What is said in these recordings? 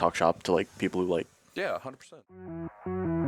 talk shop to like people who like. Yeah, 100%.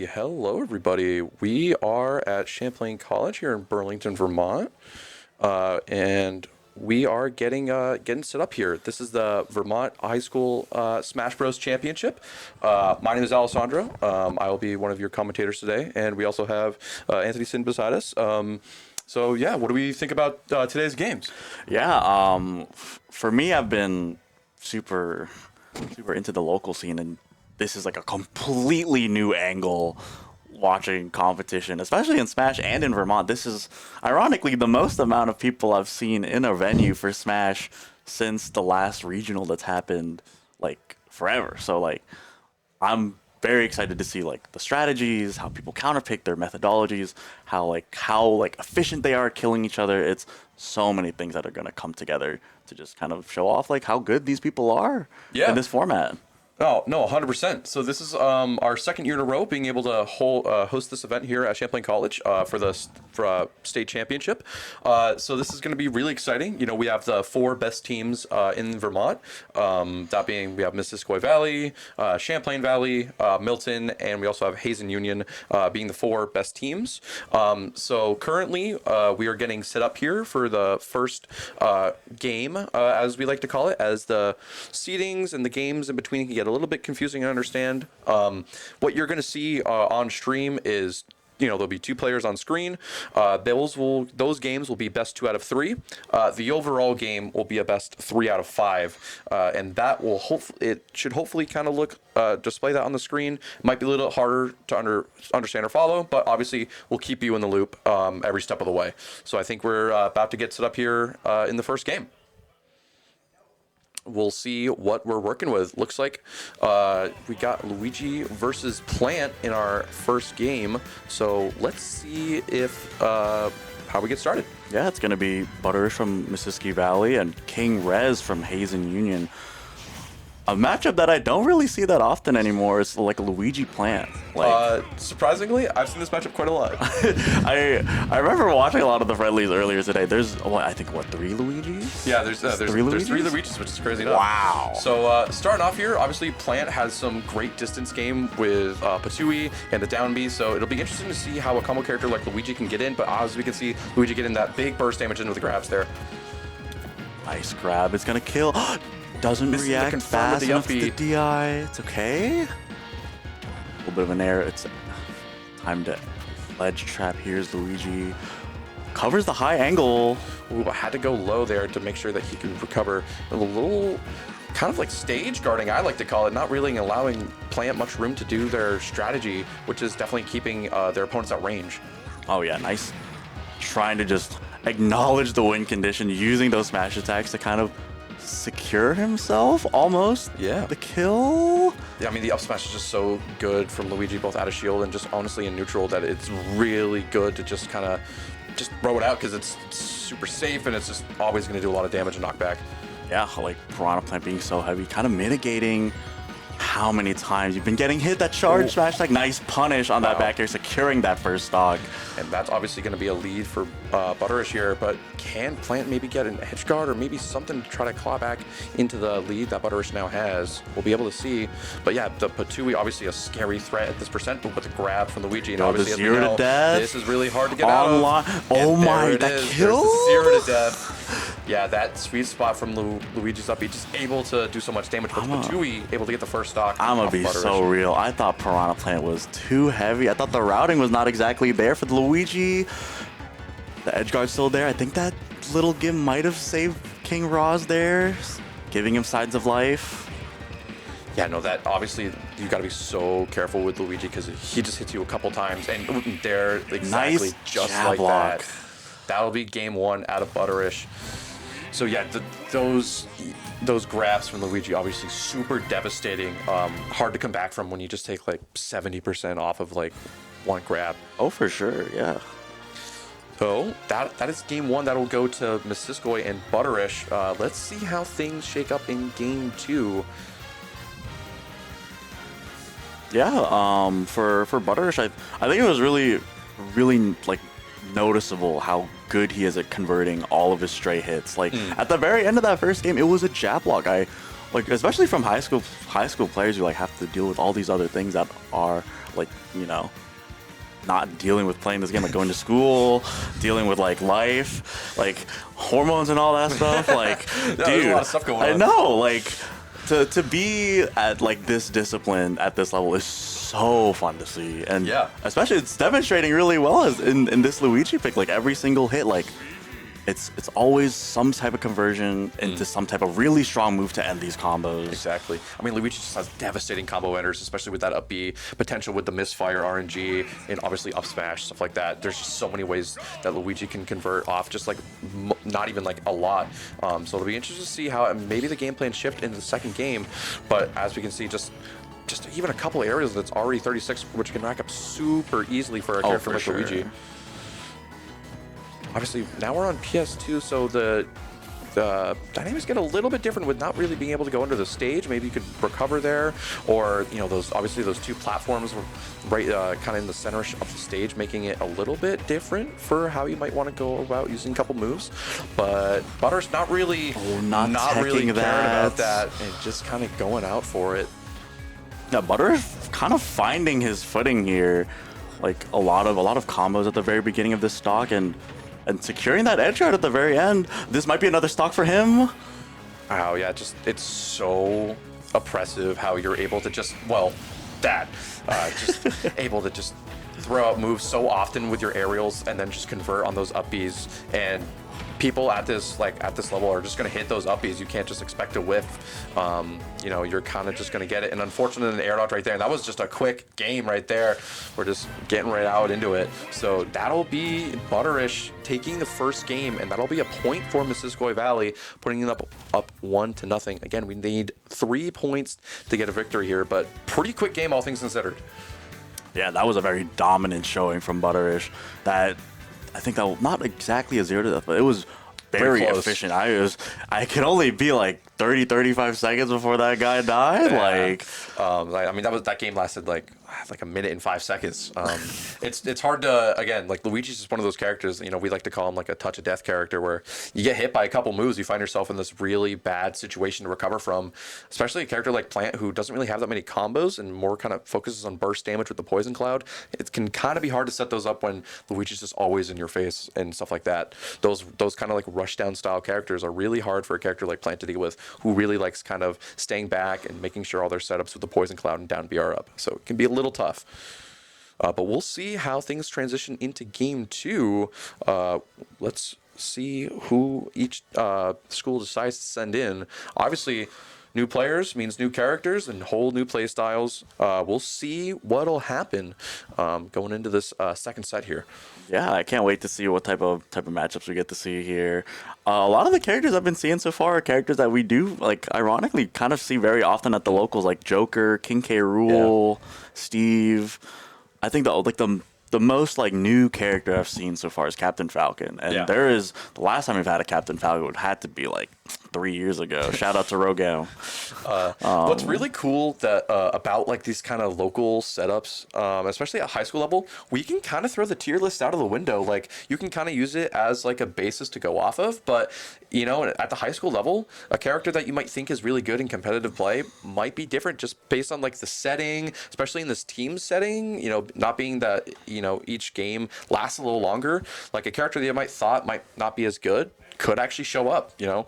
Hello everybody. We are at Champlain College here in Burlington, Vermont, and we are getting set up here. This is the Vermont High School Smash Bros. Championship. My name is Alessandro. I will be one of your commentators today, and we also have Anthony Sin beside us. So yeah, what do we think about today's games? Yeah, for me, I've been super into the local scene, and this is like a completely new angle watching competition, especially in Smash and in Vermont. This is ironically the most amount of people I've seen in a venue for Smash since the last regional that's happened like forever. So like I'm very excited to see like the strategies, how people counterpick their methodologies, how efficient they are at killing each other. It's so many things that are going to come together to just kind of show off like how good these people are in this format. Oh, no, 100%. So this is our second year in a row being able to host this event here at Champlain College for the state championship. So this is going to be really exciting. You know, we have the four best teams in Vermont. That being, we have Missisquoi Valley, Champlain Valley, Milton, and we also have Hazen Union being the four best teams. So currently we are getting set up here for the first game, as we like to call it, as the seedings and the games in between can get a little bit confusing to understand. What you're going to see on stream is, you know, there'll be two players on screen. Those games will be best 2 out of 3. The overall game will be a best 3 out of 5, and that will should hopefully kind of look display that on the screen. It might be a little harder to understand or follow, but obviously we'll keep you in the loop every step of the way. So I think we're about to get set up here in the first game. We'll see what we're working with. Looks like we got Luigi versus Plant in our first game. So let's see if how we get started. Yeah, it's going to be Butterish from Missisquoi Valley and King Rez from Hazen Union. A matchup that I don't really see that often anymore is like Luigi Plant. Surprisingly, I've seen this matchup quite a lot. I remember watching a lot of the friendlies earlier today. There's, I think, 3 Luigis? Yeah, there's 3 Luigis, which is crazy enough. Wow. So starting off here, obviously Plant has some great distance game with Patui and the down B, so it'll be interesting to see how a combo character like Luigi can get in, but as we can see, Luigi getting that big burst damage into the grabs there. Nice grab. It's going to kill. Doesn't react fast enough to the DI. It's okay. A little bit of an error. It's time to ledge trap. Here's Luigi. Covers the high angle. Ooh, I had to go low there to make sure that he could recover. A little kind of like stage guarding, I like to call it, not really allowing Plant much room to do their strategy, which is definitely keeping their opponents at range. Oh yeah, nice. Trying to just acknowledge the win condition, using those smash attacks to kind of secure himself almost. Yeah. The kill. Yeah, I mean, the up smash is just so good from Luigi, both out of shield and just honestly in neutral, that it's really good to just kind of just throw it out because it's super safe and it's just always going to do a lot of damage and knockback. Yeah, like Piranha Plant being so heavy, kind of mitigating how many times you've been getting hit that charge smash. Like nice punish on that back air, securing that first stock. And that's obviously going to be a lead for Butterish here, but can Plant maybe get an edge guard or maybe something to try to claw back into the lead that Butterish now has? We'll be able to see. But yeah, the Patui obviously a scary threat at this percent, but with the grab from Luigi, and obviously the 0 to death. This is really hard to get out of. Oh my, that kill! There's the 0 to death. Yeah, that sweet spot from Luigi's up B, just able to do so much damage, but Patui able to get the first stock. I'm gonna be so real. I thought Piranha Plant was too heavy. I thought the routing was not exactly there for the Luigi. The edge guard's still there. I think that little give might have saved King Roz there, giving him signs of life. Yeah, no, that obviously you got to be so careful with Luigi because he just hits you a couple times, and there exactly nice just jab like block. that. That'll be game 1 out of Butterish. So yeah, those grabs from Luigi obviously super devastating. Hard to come back from when you just take like 70% off of like one grab. Oh, for sure, yeah. So that is game 1. That'll go to Missisquoi and Butterish. Let's see how things shake up in game 2. Yeah, for Butterish, I think it was really like noticeable how good he is at converting all of his stray hits. Like at the very end of that first game, it was a jab block. I like especially from high school players who like have to deal with all these other things that are like, you know, not dealing with playing this game, like going to school, dealing with like life, like hormones and all that stuff. Like, Yeah, dude, there's a lot of stuff going on. I know, like to be at like this discipline at this level is so fun to see, and Yeah. especially it's demonstrating really well as in this Luigi pick. Like every single hit, like it's always some type of conversion into some type of really strong move to end these combos. Exactly. I mean, Luigi just has devastating combo enders, especially with that up B potential with the misfire RNG and obviously up smash, stuff like that. There's just so many ways that Luigi can convert off, just like not even like a lot. So it'll be interesting to see how maybe the game plan shift in the second game. But as we can see, just even a couple areas that's already 36, which can rack up super easily for a character for like sure. Luigi. Obviously, now we're on PS2, so the dynamics get a little bit different with not really being able to go under the stage. Maybe you could recover there, or you know, those two platforms were right kind of in the center of the stage, making it a little bit different for how you might want to go about using a couple moves. But Butter's not really, not really teching caring about that. that and just kind of going out for it. Yeah, Butter is kind of finding his footing here, like a lot of combos at the very beginning of this stock, and securing that edge guard at the very end. This might be another stock for him. Oh yeah, it's so oppressive how you're able to just just able to just throw out moves so often with your aerials and then just convert on those up Bs, and people at this level are just going to hit those up Bs. You can't just expect to whiff. You know, you're kind of just going to get it. And unfortunately, an air dodge right there. And that was just a quick game right there. We're just getting right out into it. So that'll be Butterish taking the first game, and that'll be a point for Missisquoi Valley, putting it up 1-0. Again, we need 3 points to get a victory here, but pretty quick game, all things considered. Yeah, that was a very dominant showing from Butterish. That I think that was not exactly a 0 to death, but it was very close. efficient. I could only be like 30-35 seconds before that guy died. Yeah. I mean, that game lasted like a minute and 5 seconds. It's hard to, again, like Luigi's just one of those characters, you know, we like to call him like a touch of death character, where you get hit by a couple moves, you find yourself in this really bad situation to recover from, especially a character like Plant, who doesn't really have that many combos and more kind of focuses on burst damage with the poison cloud. It can kind of be hard to set those up when Luigi's just always in your face and stuff like that. Those kind of like rush down style characters are really hard for a character like Plant to deal with, who really likes kind of staying back and making sure all their setups with the poison cloud and down BR up. So it can be a little tough. But we'll see how things transition into game 2. Let's see who each school decides to send in. Obviously, new players means new characters and whole new play styles. We'll see what'll happen going into this second set here. Yeah, I can't wait to see what type of matchups we get to see here. A lot of the characters I've been seeing so far are characters that we do, like, ironically kind of see very often at the locals, like Joker, King K. Rool, Steve. I think the most like new character I've seen so far is Captain Falcon, and there is the last time we've had a Captain Falcon would had to be like 3 years ago. Shout out to Rogel. What's really cool that about like these kind of local setups, especially at high school level, we can kind of throw the tier list out of the window. Like, you can kind of use it as like a basis to go off of, but you know, at the high school level, a character that you might think is really good in competitive play might be different just based on like the setting, especially in this team setting, you know, not being that, you know, each game lasts a little longer. Like, a character that you might not be as good could actually show up, you know.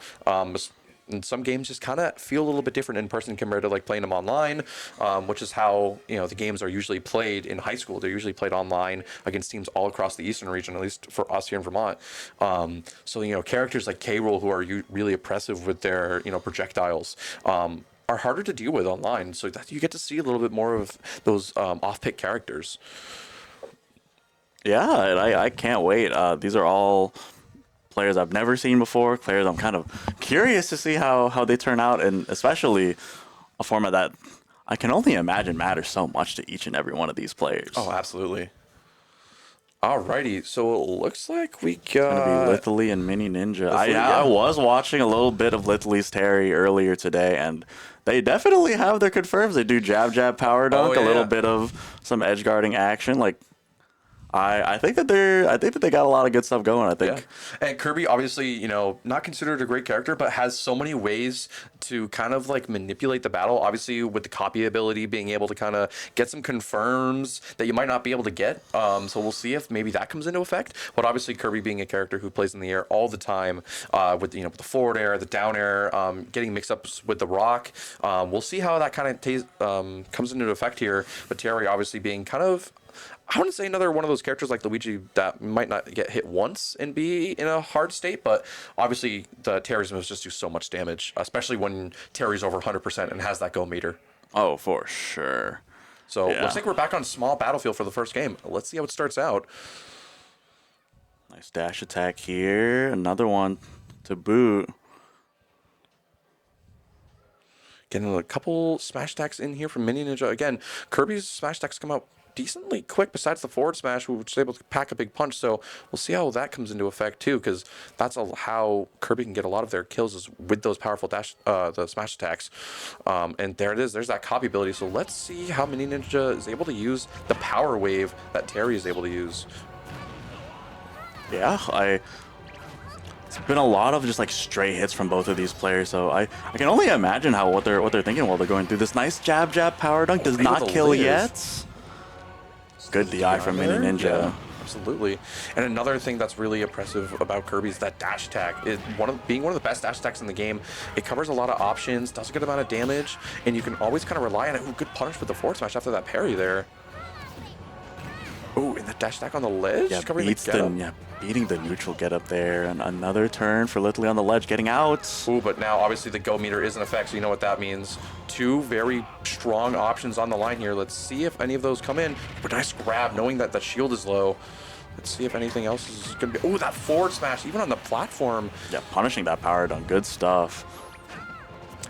And some games just kind of feel a little bit different in person compared to like playing them online, which is how, you know, the games are usually played in high school. They're usually played online against teams all across the Eastern region, at least for us here in Vermont. So, you know, characters like K. Rool, who are really oppressive with their, you know, projectiles, are harder to deal with online. So that you get to see a little bit more of those off-pick characters. Yeah, and I can't wait. These are all players I've never seen before, players I'm kind of curious to see how they turn out, and especially a format that I can only imagine matters so much to each and every one of these players. Oh, absolutely. Alrighty, so it looks like we got... Gonna be Lithely and Mini Ninja. Lithely, I was watching a little bit of Lithely's Terry earlier today, and they definitely have their confirms. They do jab, power dunk, a little bit of some edge guarding action. Like, I think that they got a lot of good stuff going. I think. Yeah. And Kirby, obviously, not considered a great character, but has so many ways to kind of like manipulate the battle. Obviously, with the copy ability, being able to kind of get some confirms that you might not be able to get. So we'll see if maybe that comes into effect. But obviously, Kirby being a character who plays in the air all the time, with with the forward air, the down air, getting mixed up with the rock. We'll see how that kind of comes into effect here. But Terry obviously being kind of, I wouldn't say another one of those characters like Luigi that might not get hit once and be in a hard state, but obviously the Terry's moves just do so much damage, especially when Terry's over 100% and has that go meter. Oh, for sure. So Yeah. looks like we're back on small battlefield for the first game. Let's see how it starts out. Nice dash attack here. Another one to boot. Getting a couple smash attacks in here from Mini Ninja. Again, Kirby's smash attacks come out decently quick besides the forward smash, which is able to pack a big punch. So we'll see how that comes into effect too, because that's how Kirby can get a lot of their kills is with those powerful the smash attacks. And there it is. There's that copy ability. So let's see how Mini Ninja is able to use the power wave that Terry is able to use. Yeah, it's been a lot of just like stray hits from both of these players, so I can only imagine what they're thinking while they're going through this. Nice jab power dunk does able not to kill live. yet. Good DI from Mini Ninja. Yeah, absolutely. And another thing that's really impressive about Kirby is that dash attack. Being one of the best dash attacks in the game, it covers a lot of options, does a good amount of damage, and you can always kind of rely on it. Ooh, good punish with the forward smash after that parry there. Ooh, and the dash attack on the ledge? Yeah, covering beating the neutral get up there, and another turn for Literally on the ledge, getting out. Ooh, but now obviously the go meter is in effect, so you know what that means. Two very strong options on the line here. Let's see if any of those come in. But nice grab, knowing that the shield is low. Let's see if anything else is going to be. Ooh, that forward smash, even on the platform. Yeah, punishing that power dunk, good stuff.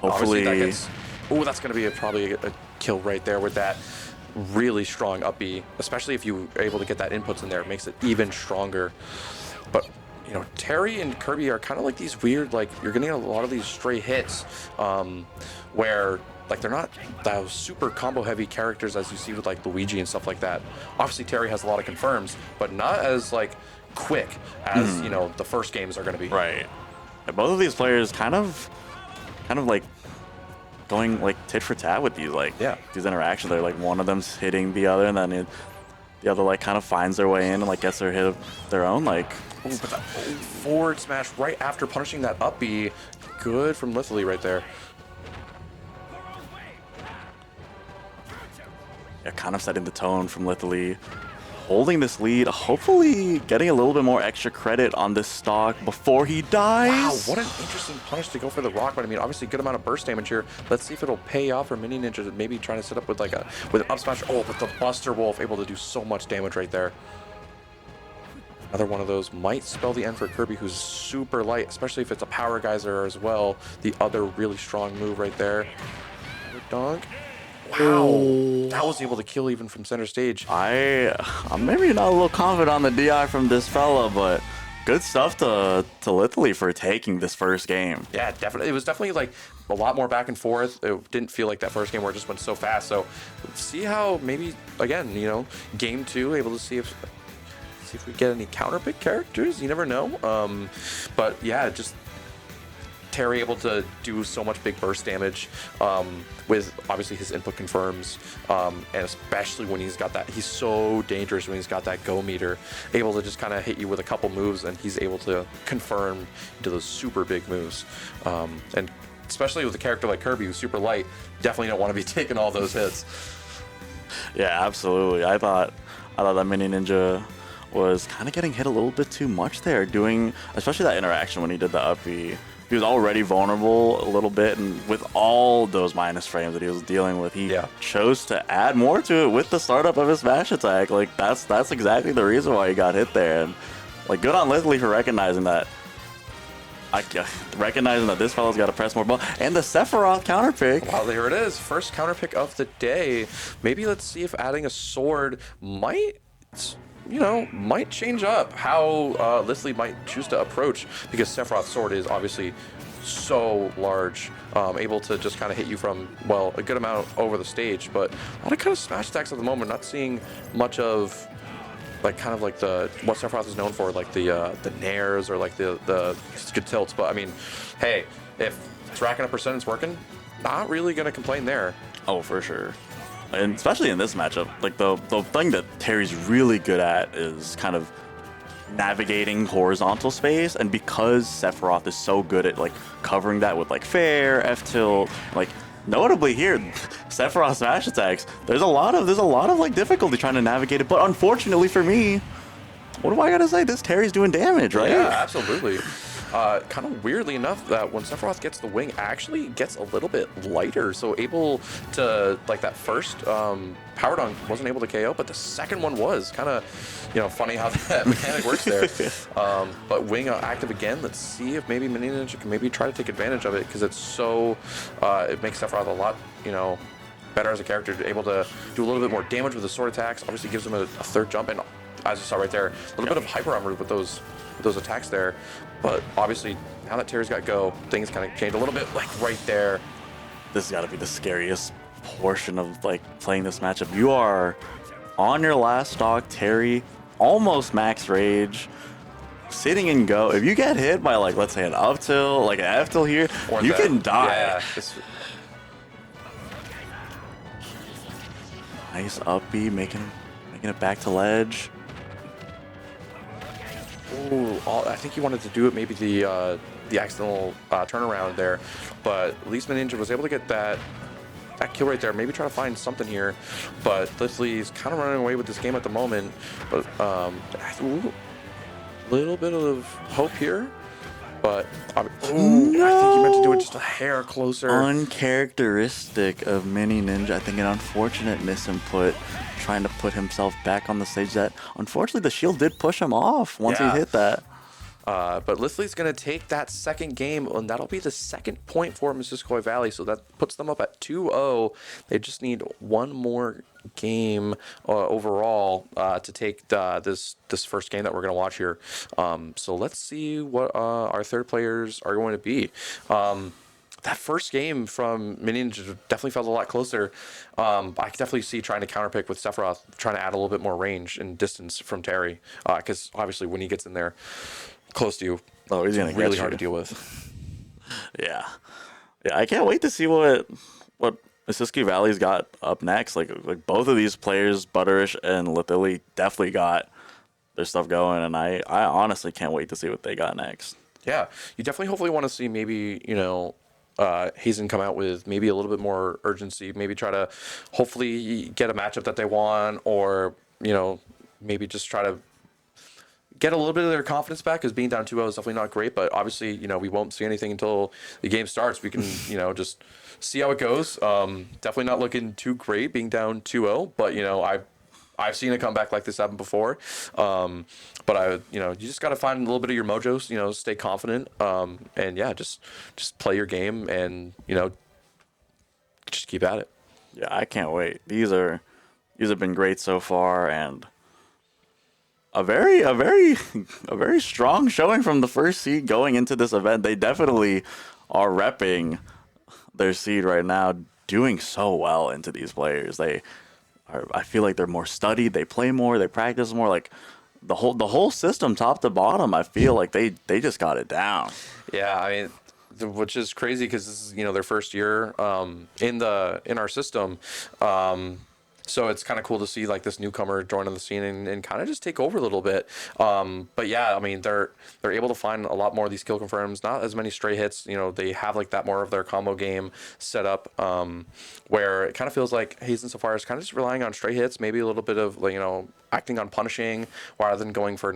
Obviously Hopefully, ooh, that's going to be probably a kill right there with that really strong up B, especially if you are able to get that inputs in there. It makes it even stronger. But Terry and Kirby are kind of like these weird, like you're getting a lot of these stray hits, where like they're not those super combo heavy characters as you see with like Luigi and stuff like that. Obviously Terry has a lot of confirms, but not as like quick as the first games are going to be. right. Yeah, both of these players kind of like going like tit for tat with these these interactions. They're like one of them's hitting the other, and then the other like kind of finds their way in and like gets their hit of their own. Like, ooh, but that forward smash right after punishing that up B, good from Lithely right there. yeah, kind of setting the tone from Literally, holding this lead. Hopefully, getting a little bit more extra credit on this stock before he dies. Wow, what an interesting punish to go for the rock. But I mean, obviously, good amount of burst damage here. Let's see if it'll pay off for Mini Ninja. Maybe trying to set up with an up smash. Oh, but the Buster Wolf able to do so much damage right there. Another one of those might spell the end for Kirby, who's super light, especially if it's a power geyser as well. The other really strong move right there. Dunk. Wow, that was able to kill even from center stage. I'm maybe not a little confident on the DI from this fella, but good stuff to Literally for taking this first game. Yeah, definitely. It was definitely like a lot more back and forth. It didn't feel like that first game where it just went so fast. So see how maybe again, game two, able to see if we get any counter pick characters. You never know. But yeah, just Terry able to do so much big burst damage with obviously his input confirms, and especially when he's got that, he's so dangerous when he's got that go meter, able to just kind of hit you with a couple moves, and he's able to confirm into those super big moves, and especially with a character like Kirby who's super light, definitely don't want to be taking all those hits. Yeah, absolutely. I thought that Mini Ninja was kind of getting hit a little bit too much there, doing especially that interaction when he did the up B. He was already vulnerable a little bit, and with all those minus frames that he was dealing with, he chose to add more to it with the startup of his smash attack. Like that's exactly the reason why he got hit there, and like good on Lithely for recognizing that. Recognizing that this fella's got to press more ball, and the Sephiroth counter pick. Wow, there it is, first counter pick of the day. Maybe let's see if adding a sword might change up how Lithely might choose to approach, because Sephiroth's sword is obviously so large, able to just kind of hit you from, well, a good amount over the stage, but a lot of kind of smash attacks at the moment. Not seeing much of like kind of like the what Sephiroth is known for, like the nairs or like the good tilts. But I mean, hey, if it's racking up percent, it's working. Not really gonna complain there. Oh, for sure. And especially in this matchup, like the thing that Terry's really good at is kind of navigating horizontal space, and because Sephiroth is so good at like covering that with like fair, F tilt, like notably here, Sephiroth smash attacks, there's a lot of like difficulty trying to navigate it. But unfortunately for me, what do I gotta say? This Terry's doing damage, right? Yeah, absolutely. Kind of weirdly enough, that when Sephiroth gets the wing, actually gets a little bit lighter, so able to, like, that first power dunk wasn't able to KO, but the second one was. Kind of, you know, funny how that mechanic works there. But wing active again. Let's see if maybe Mini Ninja can maybe try to take advantage of it, because it's so, it makes Sephiroth a lot, you know, better as a character, able to do a little bit more damage with the sword attacks. Obviously gives him a third jump, and as you saw right there, a little bit of hyper armor with those attacks there. But obviously, now that Terry's got go, things kind of change a little bit, like right there. This has got to be the scariest portion of like playing this matchup. You are on your last stock, Terry, almost max rage, sitting in go. If you get hit by like, let's say an up tilt, like an F tilt here, Or you that- can die. Yeah, Nice up B, making it back to ledge. ooh, I think he wanted to do it, maybe the accidental turnaround there, but at least Ninja was able to get that kill right there. Maybe try to find something here, but Leslie kind of running away with this game at the moment. But ooh, little bit of hope here, but ooh, I think he meant to do it just a hair closer. Uncharacteristic of Mini Ninja. I think an unfortunate misinput, trying to put himself back on the stage. That unfortunately the shield did push him off once Yeah. he hit that. But Leslie's going to take that second game, and that'll be the second point for Missisquoi Valley. So that puts them up at 2-0. They just need one more game overall to take this first game that we're going to watch here. So let's see what our third players are going to be. That first game from Mini Ninja definitely felt a lot closer. I could definitely see trying to counterpick with Sephiroth, trying to add a little bit more range and distance from Terry. Because obviously when he gets in there close to you, Oh, he's gonna it's really get hard you. to deal with. Yeah, I can't wait to see what Missisquoi Valley's got up next. Like both of these players, Butterish and Lithili, definitely got their stuff going, and I honestly can't wait to see what they got next. Yeah, you definitely hopefully want to see maybe, you know, Hazen come out with maybe a little bit more urgency, maybe try to hopefully get a matchup that they want, or, you know, maybe just try to get a little bit of their confidence back, because being down 2-0 is definitely not great. But obviously, you know, we won't see anything until the game starts. We can, you know, just see how it goes. Definitely not looking too great being down 2-0, but, you know, I've seen a comeback like this happen before. But you know, you just got to find a little bit of your mojo, you know, stay confident, and yeah, just play your game, and, you know, just keep at it. Yeah, I can't wait. These have been great so far, and a very strong showing from the first seed going into this event. They definitely are repping their seed right now, doing so well into these players. I feel like they're more studied, they play more, they practice more. Like the whole system, top to bottom, I feel like they just got it down. Yeah, I mean, which is crazy, because this is, you know, their first year in our system. So it's kind of cool to see like this newcomer join on the scene and kind of just take over a little bit. But yeah, I mean, they're able to find a lot more of these kill confirms, not as many stray hits. You know, they have like that more of their combo game set up, where it kind of feels like Hazen so far is kind of just relying on stray hits, maybe a little bit of, like, you know, acting on punishing rather than going for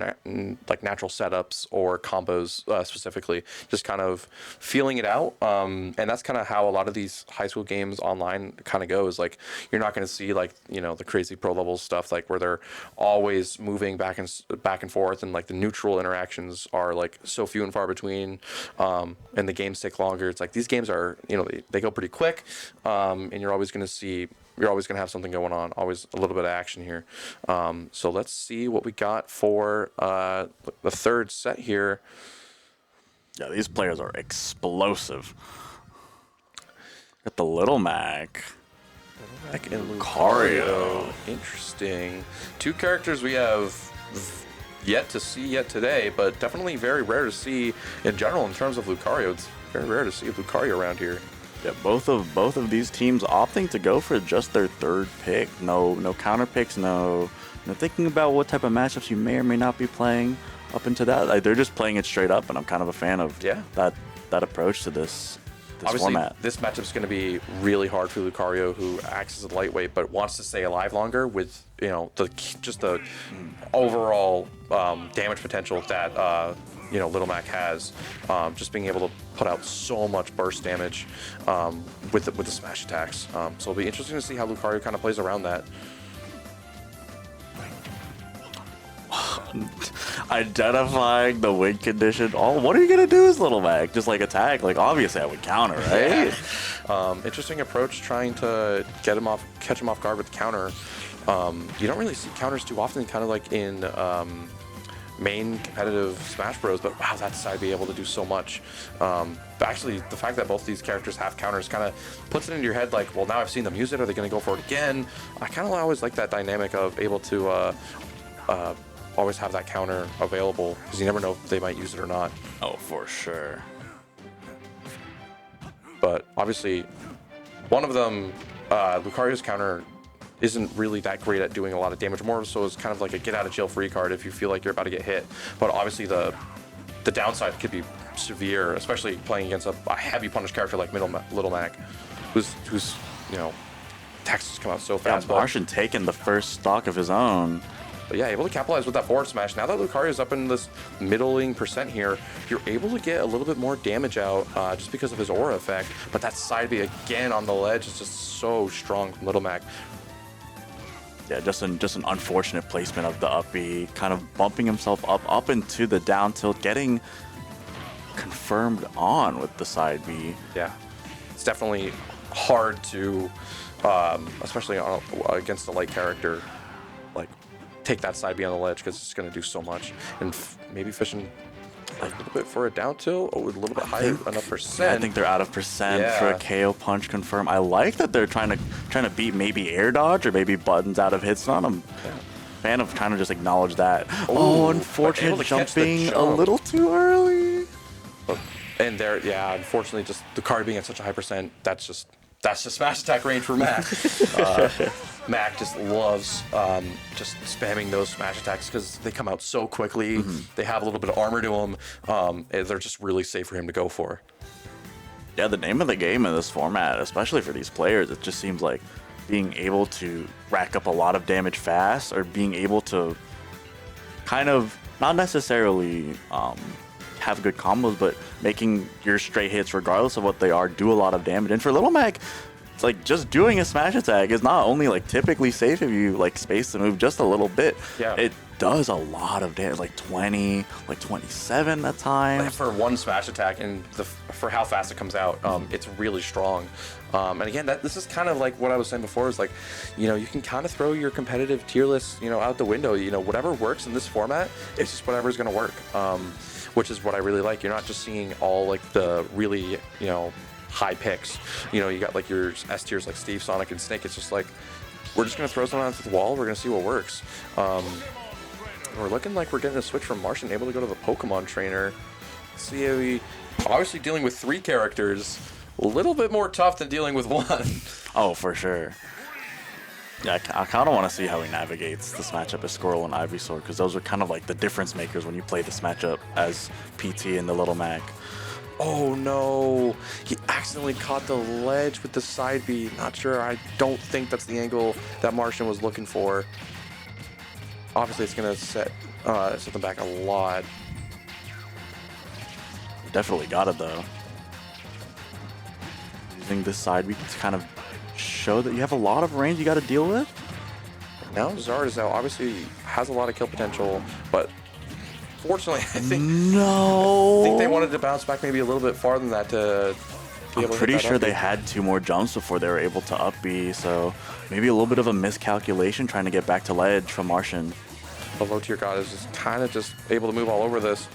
like natural setups or combos specifically, just kind of feeling it out. And that's kind of how a lot of these high school games online kind of goes. Like, you're not going to see like, you know, the crazy pro level stuff, like where they're always moving back and forth, and like the neutral interactions are like so few and far between, and the games take longer. It's like these games are, you know, they go pretty quick, and you're always going to have something going on, always a little bit of action here. So let's see what we got for the third set here. Yeah, these players are explosive. Got the Little Mac. And Lucario. Interesting. Two characters we have yet to see yet today, but definitely very rare to see in general in terms of Lucario. It's very rare to see Lucario around here. Yeah, both of these teams opting to go for just their third pick. No counter picks. No thinking about what type of matchups you may or may not be playing up into that. Like, they're just playing it straight up, and I'm kind of a fan of that approach to this Obviously, format. this matchup's going to be really hard for Lucario, who acts as a lightweight but wants to stay alive longer with the overall damage potential that Little Mac has. Just being able to put out so much burst damage with the smash attacks. So it'll be interesting to see how Lucario kind of plays around that. Identifying the win condition. What are you gonna do as Little Mac? Just like attack? Like, obviously I would counter, right? Interesting approach, trying to catch him off guard with counter. You don't really see counters too often, kind of like in main competitive Smash Bros. But wow, that side be able to do so much. Actually, the fact that both these characters have counters kind of puts it into your head like, well, now I've seen them use it. Are they going to go for it again? I kind of always like that dynamic of able to always have that counter available, because you never know if they might use it or not. Oh, for sure. But obviously, one of them, Lucario's counter, isn't really that great at doing a lot of damage. More so is kind of like a get out of jail free card if you feel like you're about to get hit. But obviously the downside could be severe, especially playing against a heavy punish character like Little Mac, who's attacks just come out so fast. Yeah, Martian taking the first stock of his own. But yeah, able to capitalize with that forward smash. Now that Lucario's up in this middling percent here, you're able to get a little bit more damage out just because of his aura effect. But that side B again on the ledge is just so strong from Little Mac. Yeah, just an unfortunate placement of the up B, kind of bumping himself up into the down tilt, getting confirmed on with the side B. Yeah, it's definitely hard to, especially against a light character, like take that side B on the ledge, because it's going to do so much. And maybe fishing a little bit for a down tilt, or a little bit higher enough percent. Yeah, I think they're out of percent for a KO punch confirm. I like that they're trying to beat maybe air dodge or maybe buttons out of hits on them. Yeah. Fan of trying to just acknowledge that. Oh, unfortunate jumping a little too early. And there, yeah, unfortunately, just the card being at such a high percent, that's just smash attack range for Mac. Mac just loves just spamming those smash attacks because they come out so quickly. They have a little bit of armor to them. And they're just really safe for him to go for. Yeah, the name of the game in this format, especially for these players, it just seems like being able to rack up a lot of damage fast, or being able to kind of not necessarily have good combos, but making your straight hits, regardless of what they are, do a lot of damage. And for Little Mac, it's like just doing a smash attack is not only like typically safe if you like space the move just a little bit. Yeah. It does a lot of damage, like 20, like 27 at times. For one smash attack, and for how fast it comes out, it's really strong. And again, this is kind of like what I was saying before, is like, you can kind of throw your competitive tier list, out the window. Whatever works in this format, it's just whatever's going to work. Which is what I really like. You're not just seeing all like the really, high picks. You got like your S tiers like Steve, Sonic, and Snake. It's just like, we're just going to throw something onto the wall. We're going to see what works. We're looking like we're getting a switch from Martian, able to go to the Pokemon trainer. Let's see how he, obviously dealing with 3 characters, a little bit more tough than dealing with 1. Oh, for sure. Yeah, I kind of want to see how he navigates this matchup as Squirrel and Ivysaur, because those are kind of like the difference makers when you play this matchup as PT and the Little Mac. Oh no, he accidentally caught the ledge with the side B. Not sure, I don't think that's the angle that Martian was looking for. Obviously it's going to set them back a lot. Definitely got it though. Using this side B to kind of show that you have a lot of range you got to deal with. Now Zarzal obviously has a lot of kill potential, but fortunately, I think they wanted to bounce back maybe a little bit farther than that to be able to. I'm pretty sure they had 2 more jumps before they were able to up B, so maybe a little bit of a miscalculation trying to get back to ledge from Martian. The low tier god is just kind of just able to move all over this.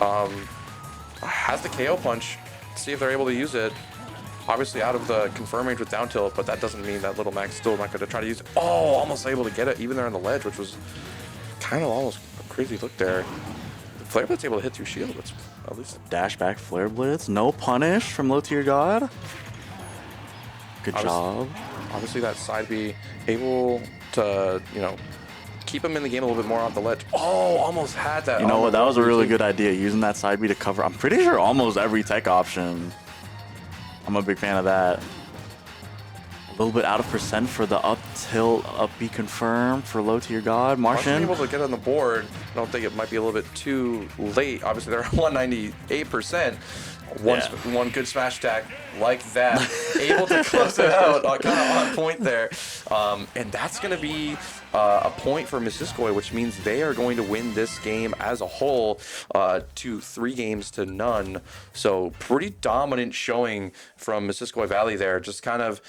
Has the KO punch. Let's see if they're able to use it. Obviously out of the confirm range with down tilt, but that doesn't mean that Little Mac's still not going to try to use it. Oh, almost able to get it even there on the ledge, which was kind of almost a crazy look there. The Flare Blitz able to hit through shield. That's at least Dash back Flare Blitz. No punish from Low Tier God. Good job. obviously that side B able to, keep him in the game a little bit more off the ledge. Oh, almost had that. You know what? That was a really good idea, using that side B to cover. I'm pretty sure almost every tech option. I'm a big fan of that. A little bit out of percent for the up tilt, up B confirm for Low Tier God. Martian Martian. able to get on the board. I don't think it might be a little bit too late. Obviously, they're 198%. One good smash attack like that, able to close it out, kind of on point there. And that's going to be a point for Missisquoi, which means they are going to win this game as a whole, to 3-0. So pretty dominant showing from Missisquoi Valley there, just kind of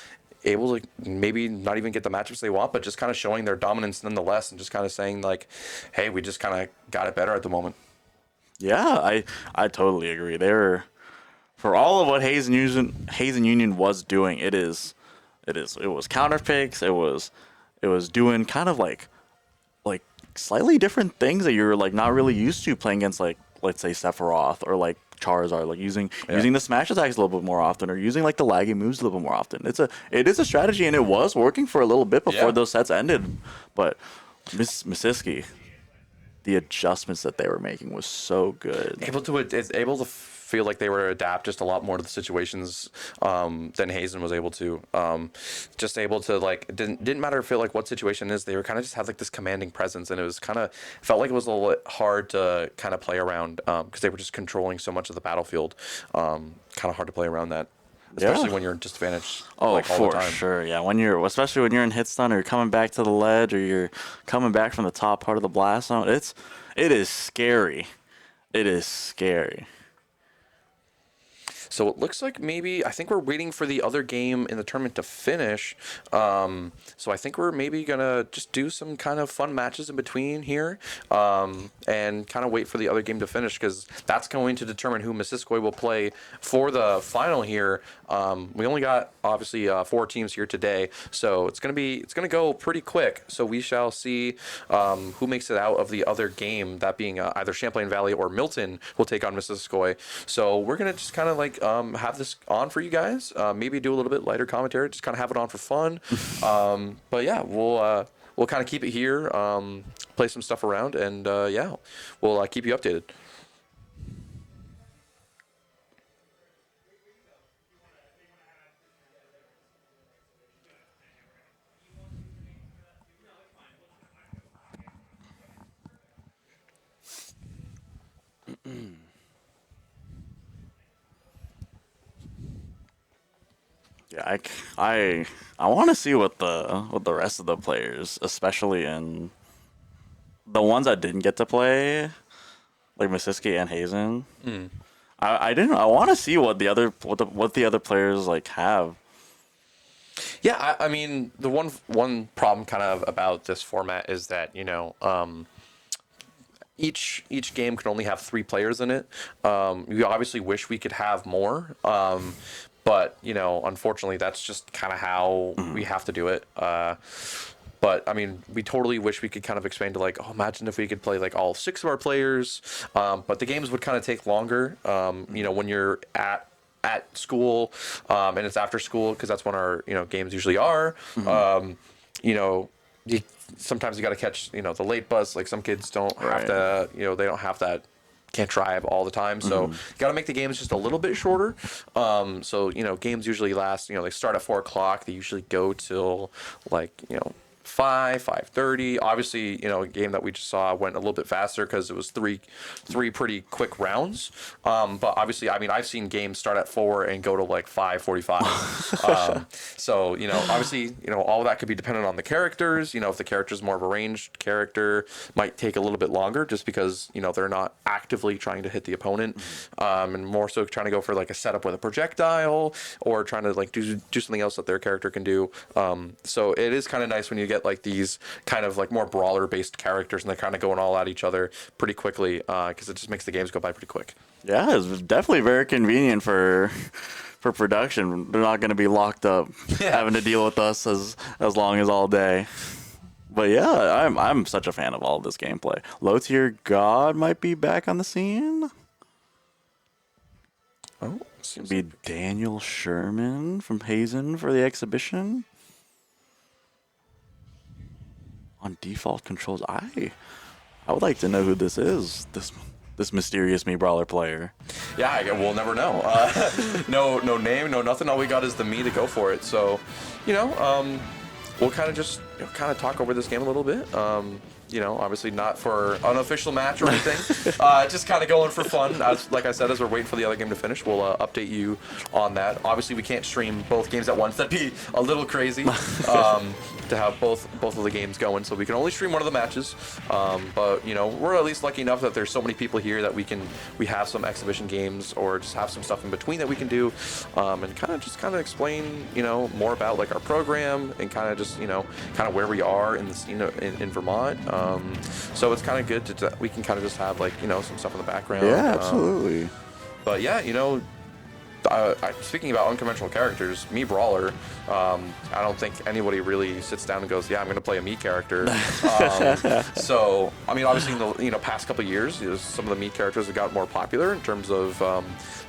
able to maybe not even get the matchups they want, but just kind of showing their dominance nonetheless, and just kind of saying like, hey, we just kind of got it better at the moment. Yeah, I totally agree. They're, for all of what Hazen Union was doing, it was counter picks. It was doing kind of like slightly different things that you're like not really used to playing against, like let's say Sephiroth or like Charizard, like using the smash attacks a little bit more often, or using like the laggy moves a little bit more often. It is a strategy, and it was working for a little bit before those sets ended. But Missisquoi, the adjustments that they were making was so good. Able to feel like they were to adapt just a lot more to the situations than Hazen was able to. Just able to didn't matter what situation it is. They were kind of just had like this commanding presence, and it was felt like it was a little bit hard to kind of play around because they were just controlling so much of the battlefield. Kind of hard to play around that. Especially when you're in disadvantage. Oh, all for the time. sure. Yeah, especially when you're in hit stun, or you're coming back to the ledge, or you're coming back from the top part of the blast zone. It is scary. It is scary. So it looks like I think we're waiting for the other game in the tournament to finish. So I think we're maybe going to just do some kind of fun matches in between here and kind of wait for the other game to finish, because that's going to determine who Missisquoi will play for the final here. We only got, obviously, 4 teams here today, so it's going to go pretty quick. So we shall see who makes it out of the other game, that being either Champlain Valley or Milton will take on Missisquoi. So we're going to just kind of have this on for you guys, maybe do a little bit lighter commentary, just kind of have it on for fun. But yeah, we'll kind of keep it here, play some stuff around, and we'll keep you updated. Yeah, I want to see what the rest of the players, especially in the ones that didn't get to play, like Missisquoi and Hazen. I want to see what the other players have. Yeah, I mean, the one problem kind of about this format is that each game can only have 3 players in it. We obviously wish we could have more. But, unfortunately, that's just kind of how we have to do it. But, I mean, we totally wish we could kind of expand to imagine if we could play all 6 of our players. But the games would kind of take longer, when you're at school and it's after school, because that's when our, games usually are. Sometimes you got to catch, the late bus. Some kids don't have to, they don't have that. Can't drive all the time, so you got to make the games just a little bit shorter. So games usually last. They start at 4 o'clock. They usually go till 5:30. Obviously, a game that we just saw went a little bit faster because it was three pretty quick rounds. But obviously, I mean, I've seen games start at 4 and go to 5:45. So obviously, all of that could be dependent on the characters. If the character's more of a ranged character, might take a little bit longer just because they're not actively trying to hit the opponent, and more so trying to go for a setup with a projectile or trying to do something else that their character can do. So it is kind of nice when you get these kind of more brawler based characters and they're kind of going all at each other pretty quickly, because it just makes the games go by pretty quick. Yeah, it's definitely very convenient for production. They're not going to be locked up having to deal with us as long as all day. But yeah, I'm such a fan of all of this gameplay. Low tier God might be back on the scene. Oh, seems Be Daniel Sherman from Hazen for the exhibition. On default controls, I would like to know who this is. This mysterious Mii Brawler player. Yeah, we'll never know. No name, no nothing. All we got is the Mii to go for it. So, we'll kind of just kind of talk over this game a little bit. Obviously not for an unofficial match or anything. Just kind of going for fun. Like I said, as we're waiting for the other game to finish, we'll update you on that. Obviously, we can't stream both games at once. That'd be a little crazy to have both of the games going. So we can only stream one of the matches. But we're at least lucky enough that there's so many people here that we have some exhibition games or just have some stuff in between that we can do, and kind of explain more about like our program and kind of where we are in the scene in Vermont. So it's kind of good to we can kind of just have like some stuff in the background. Yeah, absolutely. But yeah, speaking about unconventional characters, Mii Brawler, I don't think anybody really sits down and goes, yeah, I'm going to play a Mii character. So, I mean, obviously in the past couple of years, some of the Mii characters have got more popular in terms of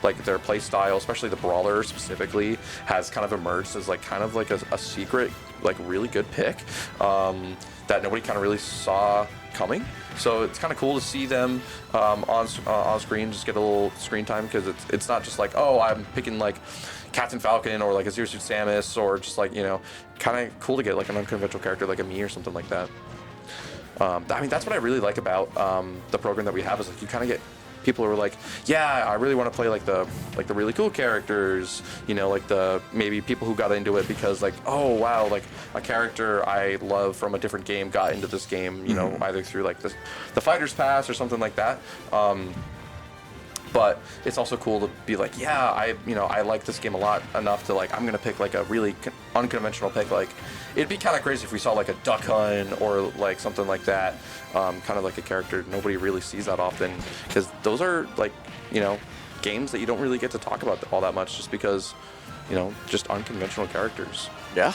like their play style, especially the Brawler specifically, has kind of emerged as like kind of like a secret, like really good pick that nobody kind of really saw coming. So it's kind of cool to see them on screen, just get a little screen time, because it's not just like, oh, I'm picking like Captain Falcon or like a Zero Suit Samus, or just like kind of cool to get like an unconventional character like a Mii or something like that. I mean, that's what I really like about the program that we have, is like you kind of get people who are like, yeah, I really want to play like the really cool characters, like the maybe people who got into it because like, oh wow, like a character I love from a different game got into this game, either through like the Fighter's Pass or something like that. But it's also cool to be like, yeah, I like this game a lot enough to like, I'm gonna pick like a really unconventional pick. Like, it'd be kind of crazy if we saw like a Duck Hunt or like something like that, kind of like a character nobody really sees that often, because those are like games that you don't really get to talk about all that much, just because just unconventional characters. Yeah.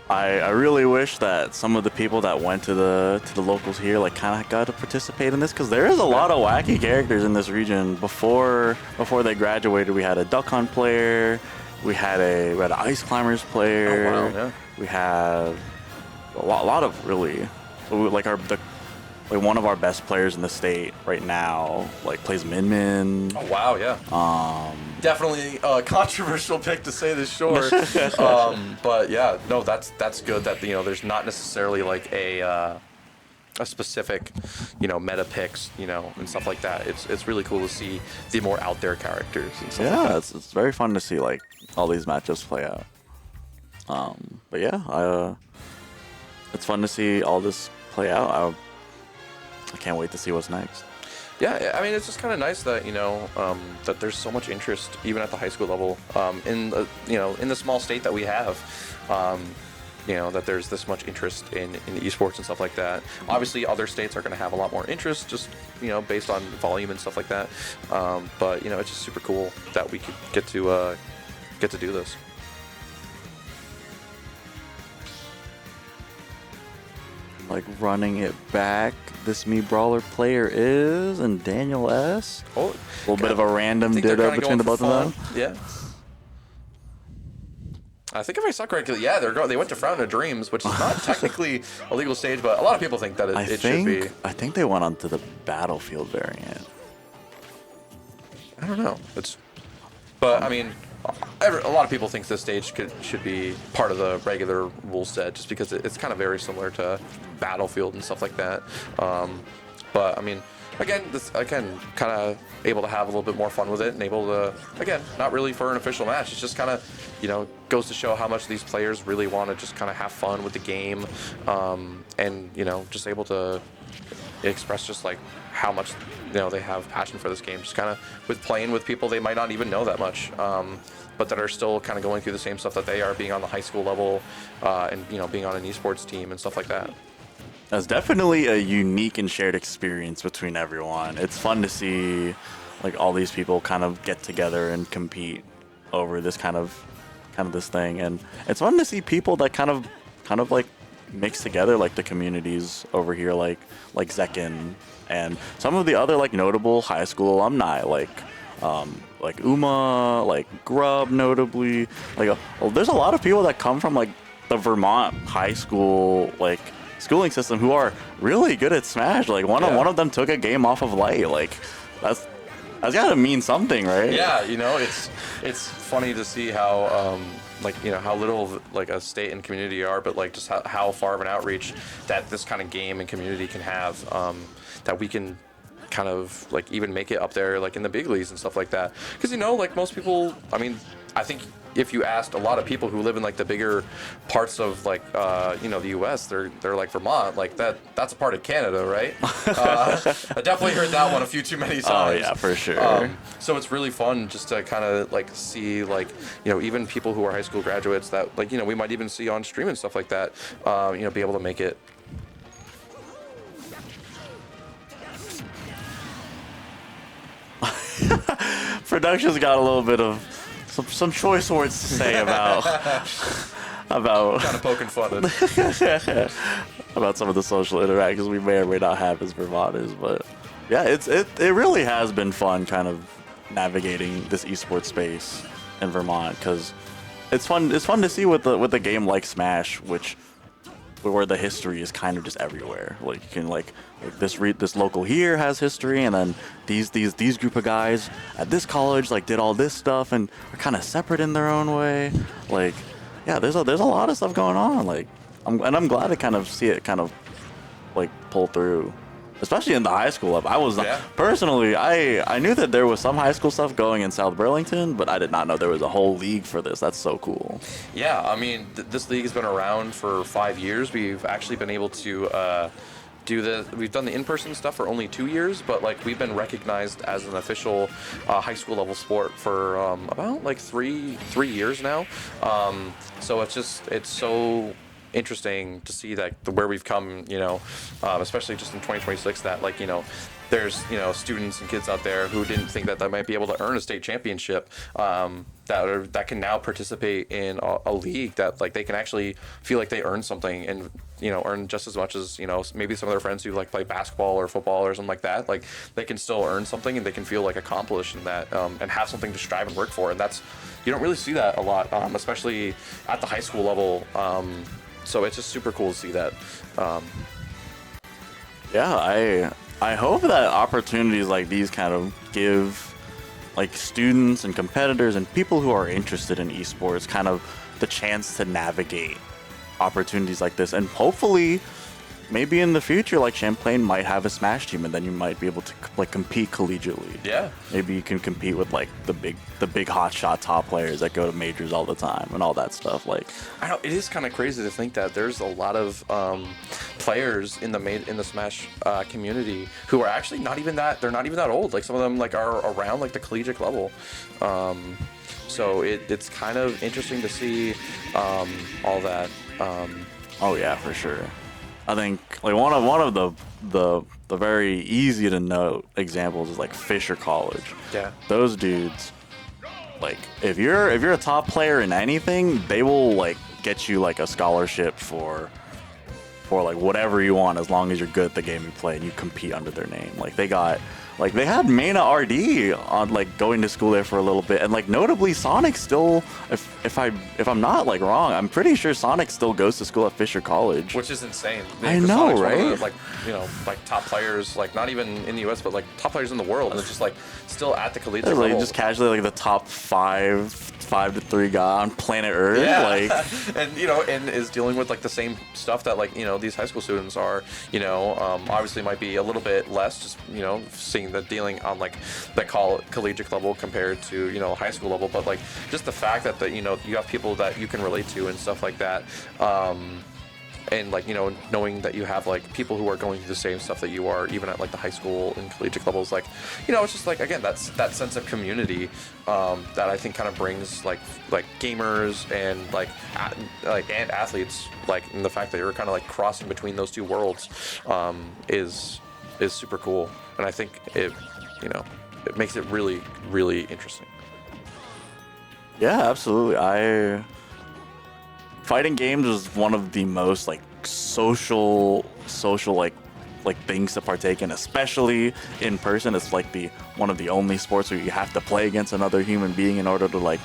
I really wish that some of the people that went to the locals here like kind of got to participate in this, because there is a lot of wacky characters in this region. Before they graduated, we had a Duck Hunt player, we had an Ice Climbers player. Oh, wow, yeah. We had a lot of really like one of our best players in the state right now like plays Min Min. Oh wow, yeah. Definitely a controversial pick to say this short. But yeah, no, that's good that there's not necessarily like a specific meta picks and stuff like that. It's really cool to see the more out there characters and stuff. Yeah, like that. it's very fun to see like all these matchups play out. But yeah, it's fun to see all this play out. I can't wait to see what's next. Yeah, I mean, it's just kind of nice that that there's so much interest even at the high school level in the small state that we have. That there's this much interest in esports and stuff like that. Obviously, other states are going to have a lot more interest, just based on volume and stuff like that. But it's just super cool that we could get to do this. Like running it back, this Mii Brawler player is, and Daniel S. Oh, a little bit of a random ditto between the both of them. Yeah. I think if I saw correctly, yeah, they went to Fountain of Dreams, which is not technically a legal stage, but a lot of people think that it should be. I think they went on to the Battlefield variant. I don't know. But I mean, a lot of people think this stage should be part of the regular rule set, just because it's kind of very similar to Battlefield and stuff like that. But I mean, again, kind of able to have a little bit more fun with it, and able to, again, not really for an official match. It's just kind of, goes to show how much these players really want to just kind of have fun with the game, and just able to express just like how much they have passion for this game, just kind of with playing with people they might not even know that much, but that are still kind of going through the same stuff that they are, being on the high school level, and being on an esports team and stuff like that. That's definitely a unique and shared experience between everyone. It's fun to see like all these people kind of get together and compete over this kind of this thing, and it's fun to see people that kind of kind of like mix together like the communities over here, like Zekin and some of the other like notable high school alumni, like Uma, like Grub, notably. There's a lot of people that come from like the Vermont high school like schooling system who are really good at Smash. Like one of them took a game off of Light. Like that's gotta mean something, right? Yeah, it's funny to see how how little of, like a state and community you are, but like just how far of an outreach that this kind of game and community can have, that we can kind of like even make it up there like in the big leagues and stuff like that. Because like most people, I mean, I think if you asked a lot of people who live in like the bigger parts of like the U.S., they're like Vermont, like that's a part of Canada, right? I definitely heard that one a few too many times. Oh yeah, for sure. So it's really fun just to kind of like see like even people who are high school graduates that like we might even see on stream and stuff like that, be able to make it. Production's got a little bit of some choice words to say about Kind of poking fun at. about some of the social interactions we may or may not have as Vermonters. But yeah, it really has been fun kind of navigating this esports space in Vermont, because it's fun to see with a game like Smash, where the history is kind of just everywhere. Like you can like this local here has history, and then these group of guys at this college like did all this stuff and are kind of separate in their own way. Like yeah, there's a lot of stuff going on. Like I'm glad to kind of see it kind of like pull through, especially in the high school level. I was personally, I knew that there was some high school stuff going in South Burlington, but I did not know there was a whole league for this. That's so cool. Yeah, I mean, this league has been around for 5 years. We've actually been able to we've done the in-person stuff for only 2 years, but like we've been recognized as an official high school level sport for about like three years now. So it's so interesting to see that where we've come, especially just in 2026, that like there's students and kids out there who didn't think that they might be able to earn a state championship, that can now participate in a league that like they can actually feel like they earn something, and earn just as much as maybe some of their friends who like play basketball or football or something like that. Like they can still earn something, and they can feel like accomplished in that, and have something to strive and work for. And that's, you don't really see that a lot, especially at the high school level. So it's just super cool to see that. Yeah, I hope that opportunities like these kind of give like students and competitors and people who are interested in esports kind of the chance to navigate opportunities like this, and hopefully maybe in the future like Champlain might have a Smash team, and then you might be able to like compete collegiately. Yeah, maybe you can compete with like the big hotshot top players that go to majors all the time and all that stuff. Like I know it is kind of crazy to think that there's a lot of players in the Smash community who are actually not even that old. Like some of them like are around like the collegiate level. So it's kind of interesting to see all that. Oh yeah, for sure. I think like one of the very easy to note examples is like Fisher College. Yeah. Those dudes, like if you're a top player in anything, they will like get you like a scholarship for like whatever you want, as long as you're good at the game you play and you compete under their name. Like they had Mena RD on like going to school there for a little bit, and like notably Sonic still, if I'm not like wrong, I'm pretty sure Sonic still goes to school at Fisher College, which is insane. I know, Sonic's right? One of the, like top players, like not even in the U.S. but like top players in the world, and it's just like still at the collegiate like level. just casually like the top 5 to 3 guy on planet Earth. Yeah. Like and and is dealing with like the same stuff that like these high school students are. Obviously might be a little bit less, just seeing the dealing on like the collegiate level compared to high school level, but like just the fact that you have people that you can relate to and stuff like that, and like knowing that you have like people who are going through the same stuff that you are, even at like the high school and collegiate levels, like it's just like, again, that sense of community that I think kind of brings like gamers and and athletes, like, and the fact that you're kind of like crossing between those two worlds is super cool, and I think it makes it really, really interesting. yeah, absolutely. fighting games is one of the most like social like things to partake in, especially in person. It's like the one of the only sports where you have to play against another human being in order to like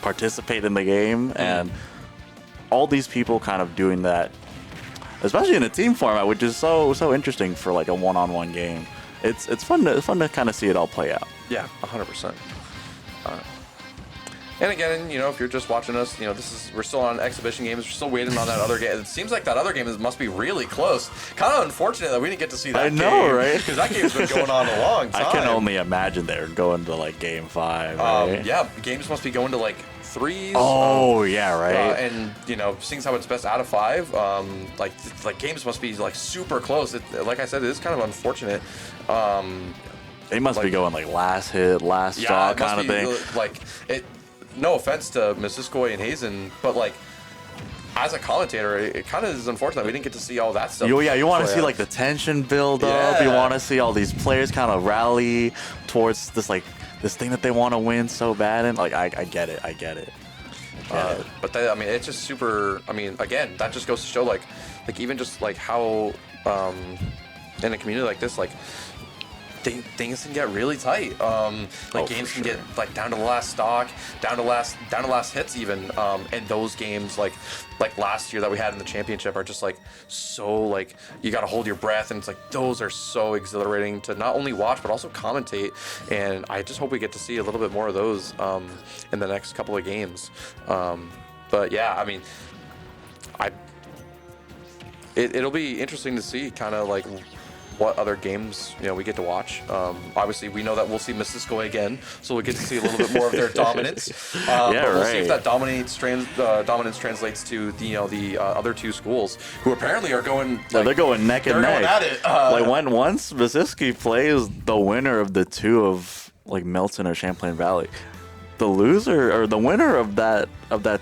participate in the game, and all these people kind of doing that, especially in a team format, which is so interesting for like a one-on-one game. It's fun to kind of see it all play out. Yeah, 100%. And again, if you're just watching us, we're still on exhibition games. We're still waiting on that other game. It seems like that other game must be really close. Kind of unfortunate that we didn't get to see that game. I know, right? Because that game's been going on a long time. I can only imagine they're going to like game 5. Right? Yeah, games must be going to like 3s. Oh, yeah, right. And seeing how it's best out of 5, like games must be like super close. Like I said, it is kind of unfortunate. They must be going like last hit, last shot kind of thing. Like it. No offense to Missisquoi and Hazen, but like as a commentator, it kind of is unfortunate we didn't get to see all that stuff. You want to see like the tension build up. You want to see all these players kind of rally towards this thing that they want to win so bad. And like I get it. But it's just super. Again, that just goes to show like even just like how in a community like this, like things can get really tight. Games can get like down to the last stock, down to last hits even. And those games like last year that we had in the championship are just like so like you got to hold your breath, and it's like those are so exhilarating to not only watch but also commentate. And I just hope we get to see a little bit more of those in the next couple of games. But yeah, it'll be interesting to see kind of like what other games we get to watch. Obviously, we know that we'll see Missisquoi again, so we'll get to see a little bit more of their dominance. But we'll see if that dominance translates to the other two schools who apparently are going. They're going neck and neck. They're going at it. Once Missisquoi plays the winner of the two of like Milton or Champlain Valley, the loser or the winner of that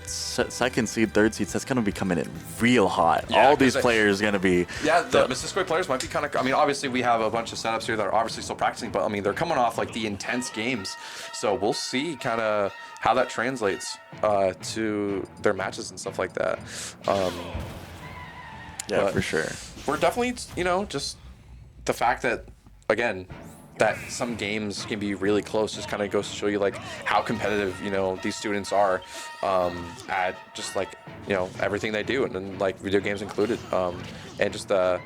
second seed, third seed, that's gonna be coming in real hot. Yeah, all these players are gonna be. Yeah, the Missisquoi players might be kind of. Obviously we have a bunch of setups here that are obviously still practicing, but they're coming off like the intense games, so we'll see kind of how that translates to their matches and stuff like that. Yeah, for sure. We're definitely just the fact that again, that some games can be really close just kind of goes to show you like how competitive these students are at just like everything they do, and then like video games included, and just the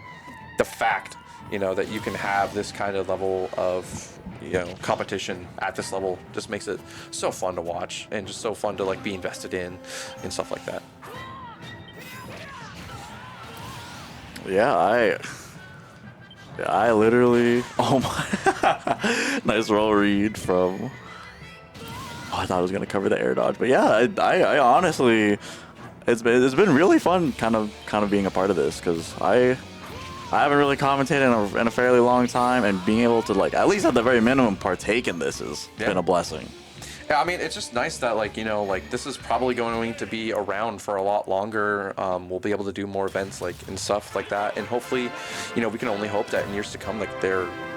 fact that you can have this kind of level of competition at this level just makes it so fun to watch and just so fun to like be invested in and stuff like that. Yeah, I literally, oh my, nice roll read from, I thought I was going to cover the air dodge, but yeah, I honestly, it's been really fun kind of being a part of this, because I haven't really commentated in a fairly long time, and being able to like, at least at the very minimum, partake in this has been a blessing. Yeah, it's just nice that like this is probably going to be around for a lot longer. We'll be able to do more events like and stuff like that, and hopefully, we can only hope that in years to come, like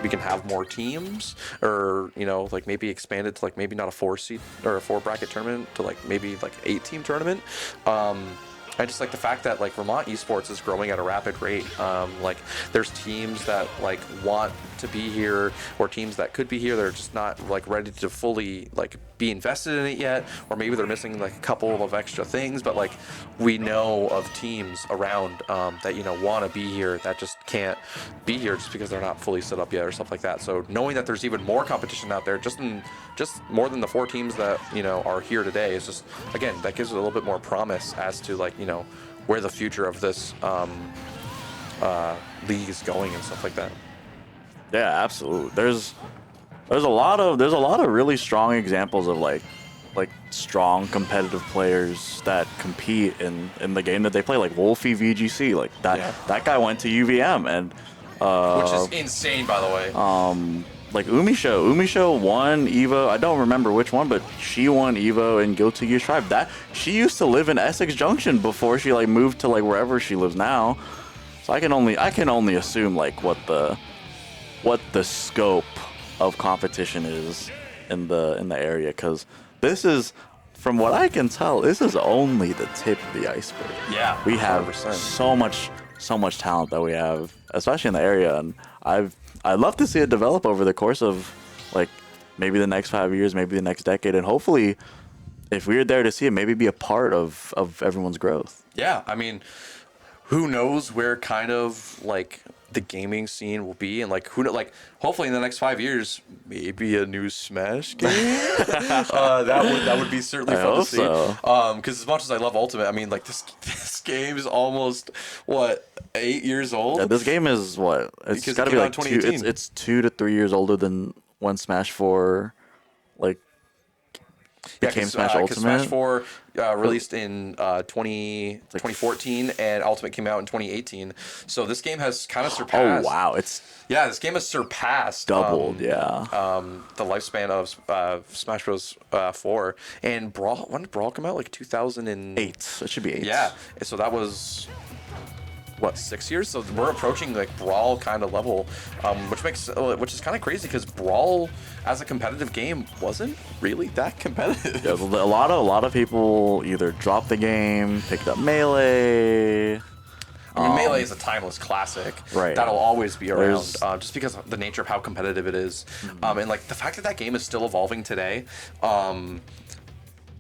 we can have more teams, or like maybe expand it to like maybe not a 4 seed or a 4 bracket tournament to like maybe like 8-team tournament. I just like the fact that like Vermont esports is growing at a rapid rate. Like there's teams that like want to be here, or teams that could be here. They're just not like ready to fully like be invested in it yet, or maybe they're missing like a couple of extra things. But like we know of teams around that want to be here that just can't be here just because they're not fully set up yet or stuff like that. So knowing that there's even more competition out there, just more than the 4 teams that are here today, is just again that gives it a little bit more promise as to like where the future of this league is going and stuff like that. Yeah, absolutely. There's a lot of really strong examples of like strong competitive players that compete in the game that they play, like Wolfie VGC, like that guy went to UVM, and which is insane, by the way. Like Umisho won Evo. I don't remember which one, but she won Evo in Guilty Gear Strive. That she used to live in Essex Junction before she like moved to like wherever she lives now. So I can only assume like what the scope of competition is in the area, because this is from what I can tell, this is only the tip of the iceberg. Yeah, We have 100%. so much talent that we have, especially in the area, and I'd love to see it develop over the course of like maybe the next 5 years, maybe the next decade, and hopefully, if we're there to see it, maybe be a part of everyone's growth. Yeah, I mean, who knows where kind of like the gaming scene will be, and like like hopefully in the next 5 years, maybe a new Smash game. That would be certainly I fun to hope see. so. Because as much as I love Ultimate, I mean, like this game is almost what 8 years old. Yeah, this game is what? It's Because it got to came be out like in 2018. it's 2 to 3 years older than when Smash 4 like became Smash Ultimate. Smash 4 released in 2014, and Ultimate came out in 2018. So this game has kind of Oh surpassed. wow, it's Yeah, this game has surpassed doubled. Yeah. the lifespan of Smash Bros. 4. And Brawl, when did Brawl come out? Like 2008. 8. It should be 8. Yeah, so that was what, 6 years? So we're approaching like Brawl kind of level, which is kind of crazy because Brawl as a competitive game wasn't really that competitive. Yeah, a lot of people either dropped the game, picked up Melee. I mean, Melee is a timeless classic. Right. That'll always be around, There's- just because of the nature of how competitive it is. And like the fact that that game is still evolving today,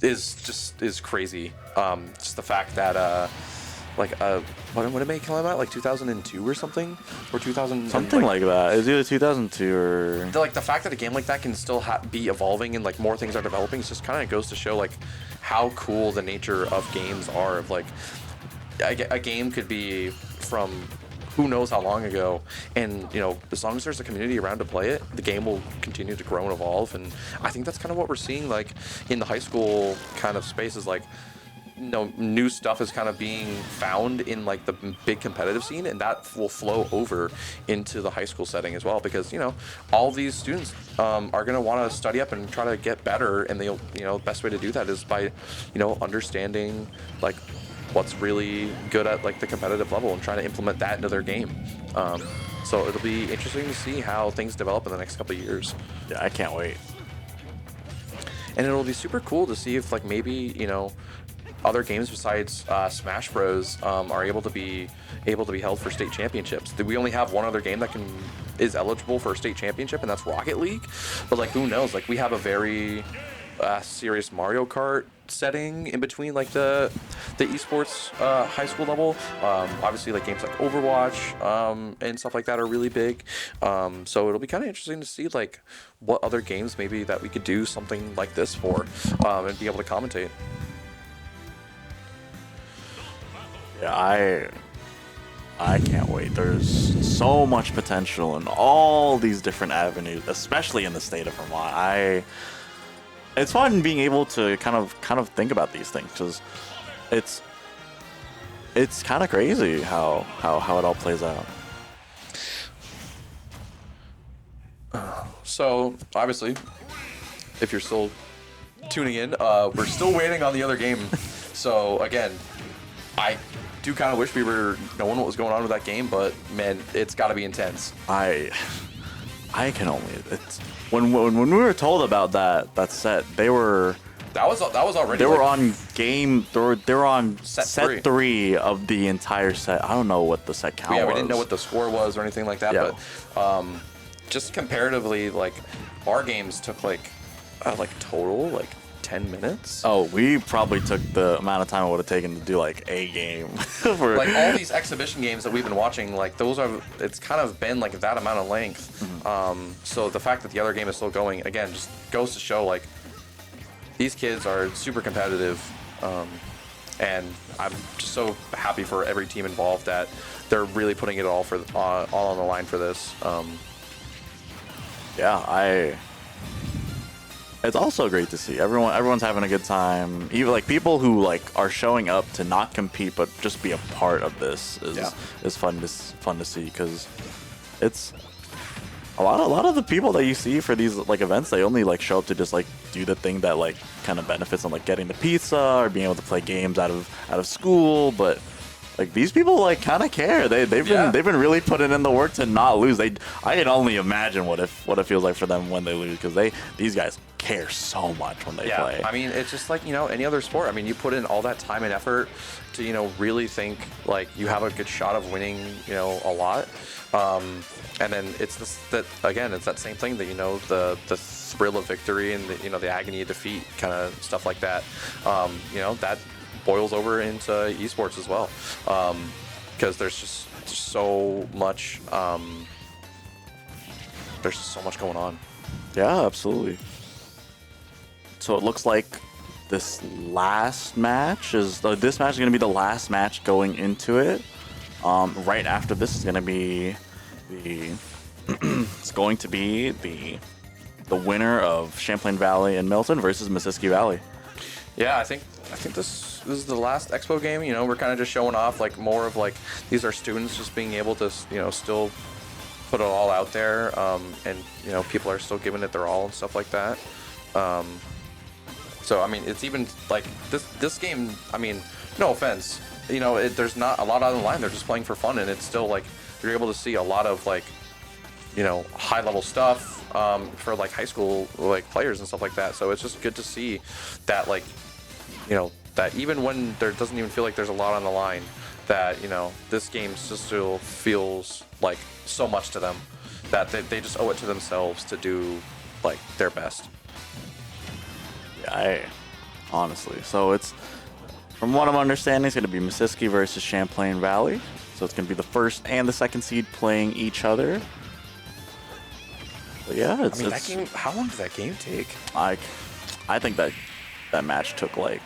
is crazy. Just the fact that when did Melee come out? Like 2002 or something, or 2000 Something like that. It was either 2002 or the fact that a game like that can still be evolving and like more things are developing, it just kind of goes to show like how cool the nature of games are. Of like a game could be from who knows how long ago, and you know, as long as there's a community around to play it, the game will continue to grow and evolve. And I think that's kind of what we're seeing like in the high school kind of space, is like, you know, new stuff is kind of being found in like the big competitive scene, and that will flow over into the high school setting as well, because you know, all these students are going to want to study up and try to get better, and they'll, you know, the best way to do that is by, you know, understanding like what's really good at like the competitive level and trying to implement that into their game. So it'll be interesting to see how things develop in the next couple of years. yeah, I can't wait. And it'll be super cool to see if like maybe, you know, other games besides Smash Bros. Are able to be held for state championships. We only have one other game that is eligible for a state championship, and that's Rocket League. But like, who knows? Like, we have a very serious Mario Kart setting in between like the esports high school level. Obviously, like games like Overwatch and stuff like that are really big. So it'll be kind of interesting to see like what other games maybe that we could do something like this for, and be able to commentate. Yeah, I can't wait. There's so much potential in all these different avenues, especially in the state of Vermont. It's fun being able to kind of think about these things, because it's kind of crazy how it all plays out. So obviously, if you're still tuning in, we're still waiting on the other game. So again, I do kind of wish we were knowing what was going on with that game, but man, it's got to be intense. I can only. It's when we were told about that set, they were That was already. they were like, on game. They were on Set set three of the entire set. I don't know what the set count was. Yeah, we didn't know what the score was or anything like that, Yeah. but just comparatively, like our games took like total like 10 minutes. Oh, we probably took the amount of time it would have taken to do like a game. For, Like all these exhibition games that we've been watching, like it's kind of been like that amount of length. Mm-hmm. So the fact that the other game is still going, again, just goes to show like these kids are super competitive, and I'm just so happy for every team involved that they're really putting it all on the line for this. yeah, it's also great to see everyone's having a good time. Even like people who like are showing up to not compete but just be a part of this is fun to see, because it's a lot of the people that you see for these like events, they only like show up to just like do the thing that like kind of benefits them, like getting the pizza or being able to play games out of school. But like these people like kind of care. They've been really putting in the work to not lose. I can only imagine what it feels like for them when they lose, because these guys care so much when they play. I mean, it's just like, any other sport. I mean, you put in all that time and effort to, really think like you have a good shot of winning, a lot. And then it's it's that same thing that, the thrill of victory and the agony of defeat, kind of stuff like that. That boils over into esports as well. Because there's just so much, going on. Yeah, absolutely. So it looks like this match is going to be the last match going into it. Right after this is going to be it's going to be the winner of Champlain Valley and Milton versus Mississippi Valley. Yeah, I think this is the last expo game. We're kind of just showing off like more of like these are students just being able to still put it all out there, and people are still giving it their all and stuff like that. So I mean, it's even like this game. I mean, no offense, there's not a lot on the line. They're just playing for fun, and it's still like you're able to see a lot of like high level stuff for like high school like players and stuff like that. So it's just good to see that like that even when there doesn't even feel like there's a lot on the line, that this game just still feels like so much to them that they just owe it to themselves to do like their best. Yeah, honestly. So it's, from what I'm understanding, it's going to be Mississippi versus Champlain Valley. So it's going to be the first and the second seed playing each other. But yeah, that game. How long did that game take? I think that match took like.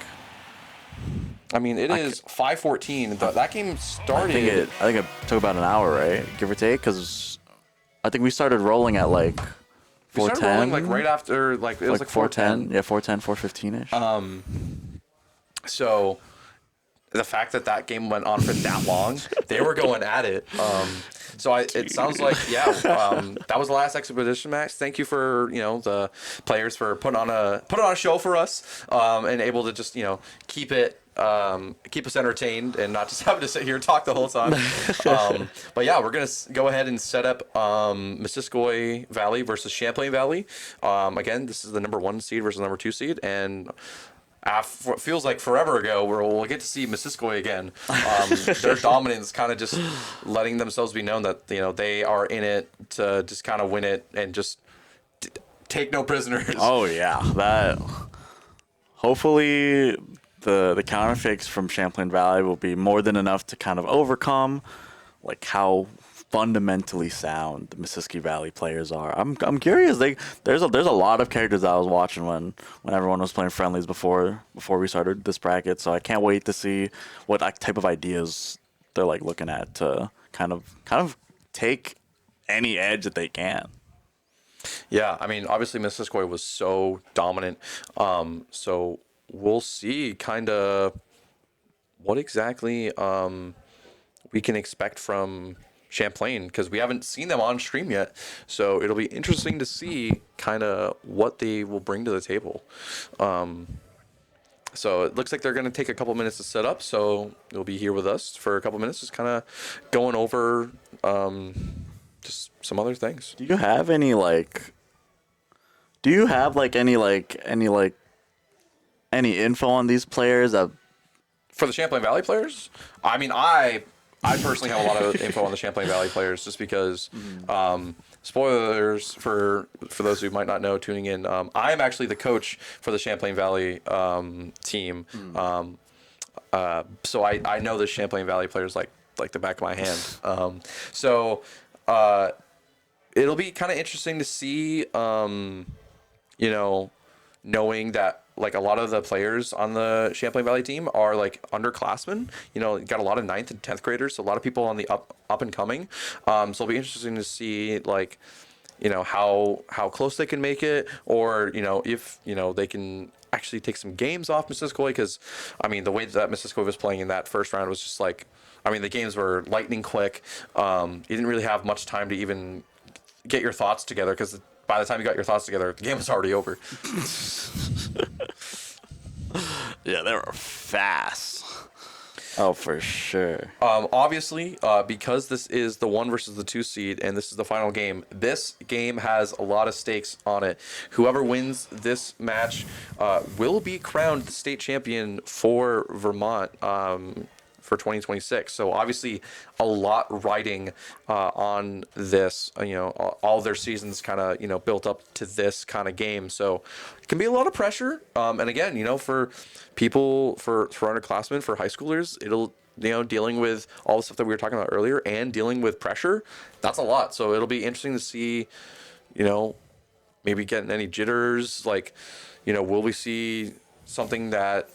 I mean, it is 5:14. That game started. I think it took about an hour, right, give or take, because I think we started rolling at like 4:10. We started rolling like right after it was like 4:10. Yeah, 4:10, 4:15 ish. So the fact that game went on for that long, they were going at it. It sounds like that was the last expedition match. Thank you for the players for putting on a show for us, and able to just keep us entertained and not just having to sit here and talk the whole time. But yeah, we're gonna go ahead and set up Missisquoi Valley versus Champlain Valley. Again, this is the number 1 seed versus number 2 seed, and what feels like forever ago, we'll get to see Missisquoi again. Their dominance kind of just letting themselves be known that they are in it to just kind of win it and just take no prisoners. Oh yeah, that. Hopefully, the counterfeits from Champlain Valley will be more than enough to kind of overcome like how fundamentally sound the Mississippi Valley players are. I'm curious. There's a lot of characters that I was watching when everyone was playing friendlies before we started this bracket. So I can't wait to see what type of ideas they're like looking at to kind of take any edge that they can. Yeah, I mean, obviously Missisquoi was so dominant. So we'll see kind of what exactly we can expect from Champlain, because we haven't seen them on stream yet. So it'll be interesting to see kind of what they will bring to the table. So it looks like they're going to take a couple minutes to set up. So they'll be here with us for a couple minutes, just kind of going over just some other things. Do you have any info on these players? For the Champlain Valley players? I mean, I personally have a lot of info on the Champlain Valley players, just because, spoilers for those who might not know tuning in, I am actually the coach for the Champlain Valley team. So I know the Champlain Valley players like the back of my hand. It'll be kind of interesting to see, knowing that like a lot of the players on the Champlain Valley team are like underclassmen. Got a lot of 9th and 10th graders, so a lot of people on the up and coming. So it'll be interesting to see like, how close they can make it, or if they can actually take some games off Missisquoi, because I mean the way that Missisquoi was playing in that first round was just like, I mean the games were lightning quick. You didn't really have much time to even get your thoughts together, because by the time you got your thoughts together, the game was already over. Yeah, they were fast. Oh, for sure. Obviously, because this is the 1 versus the 2 seed and this is the final game, this game has a lot of stakes on it. Whoever wins this match will be crowned the state champion for Vermont for 2026. So obviously, a lot riding on this. All their seasons kind of built up to this kind of game. So it can be a lot of pressure. And again, for people, for underclassmen, for high schoolers, it'll dealing with all the stuff that we were talking about earlier and dealing with pressure, that's a lot. So it'll be interesting to see, maybe getting any jitters. Like, will we see something that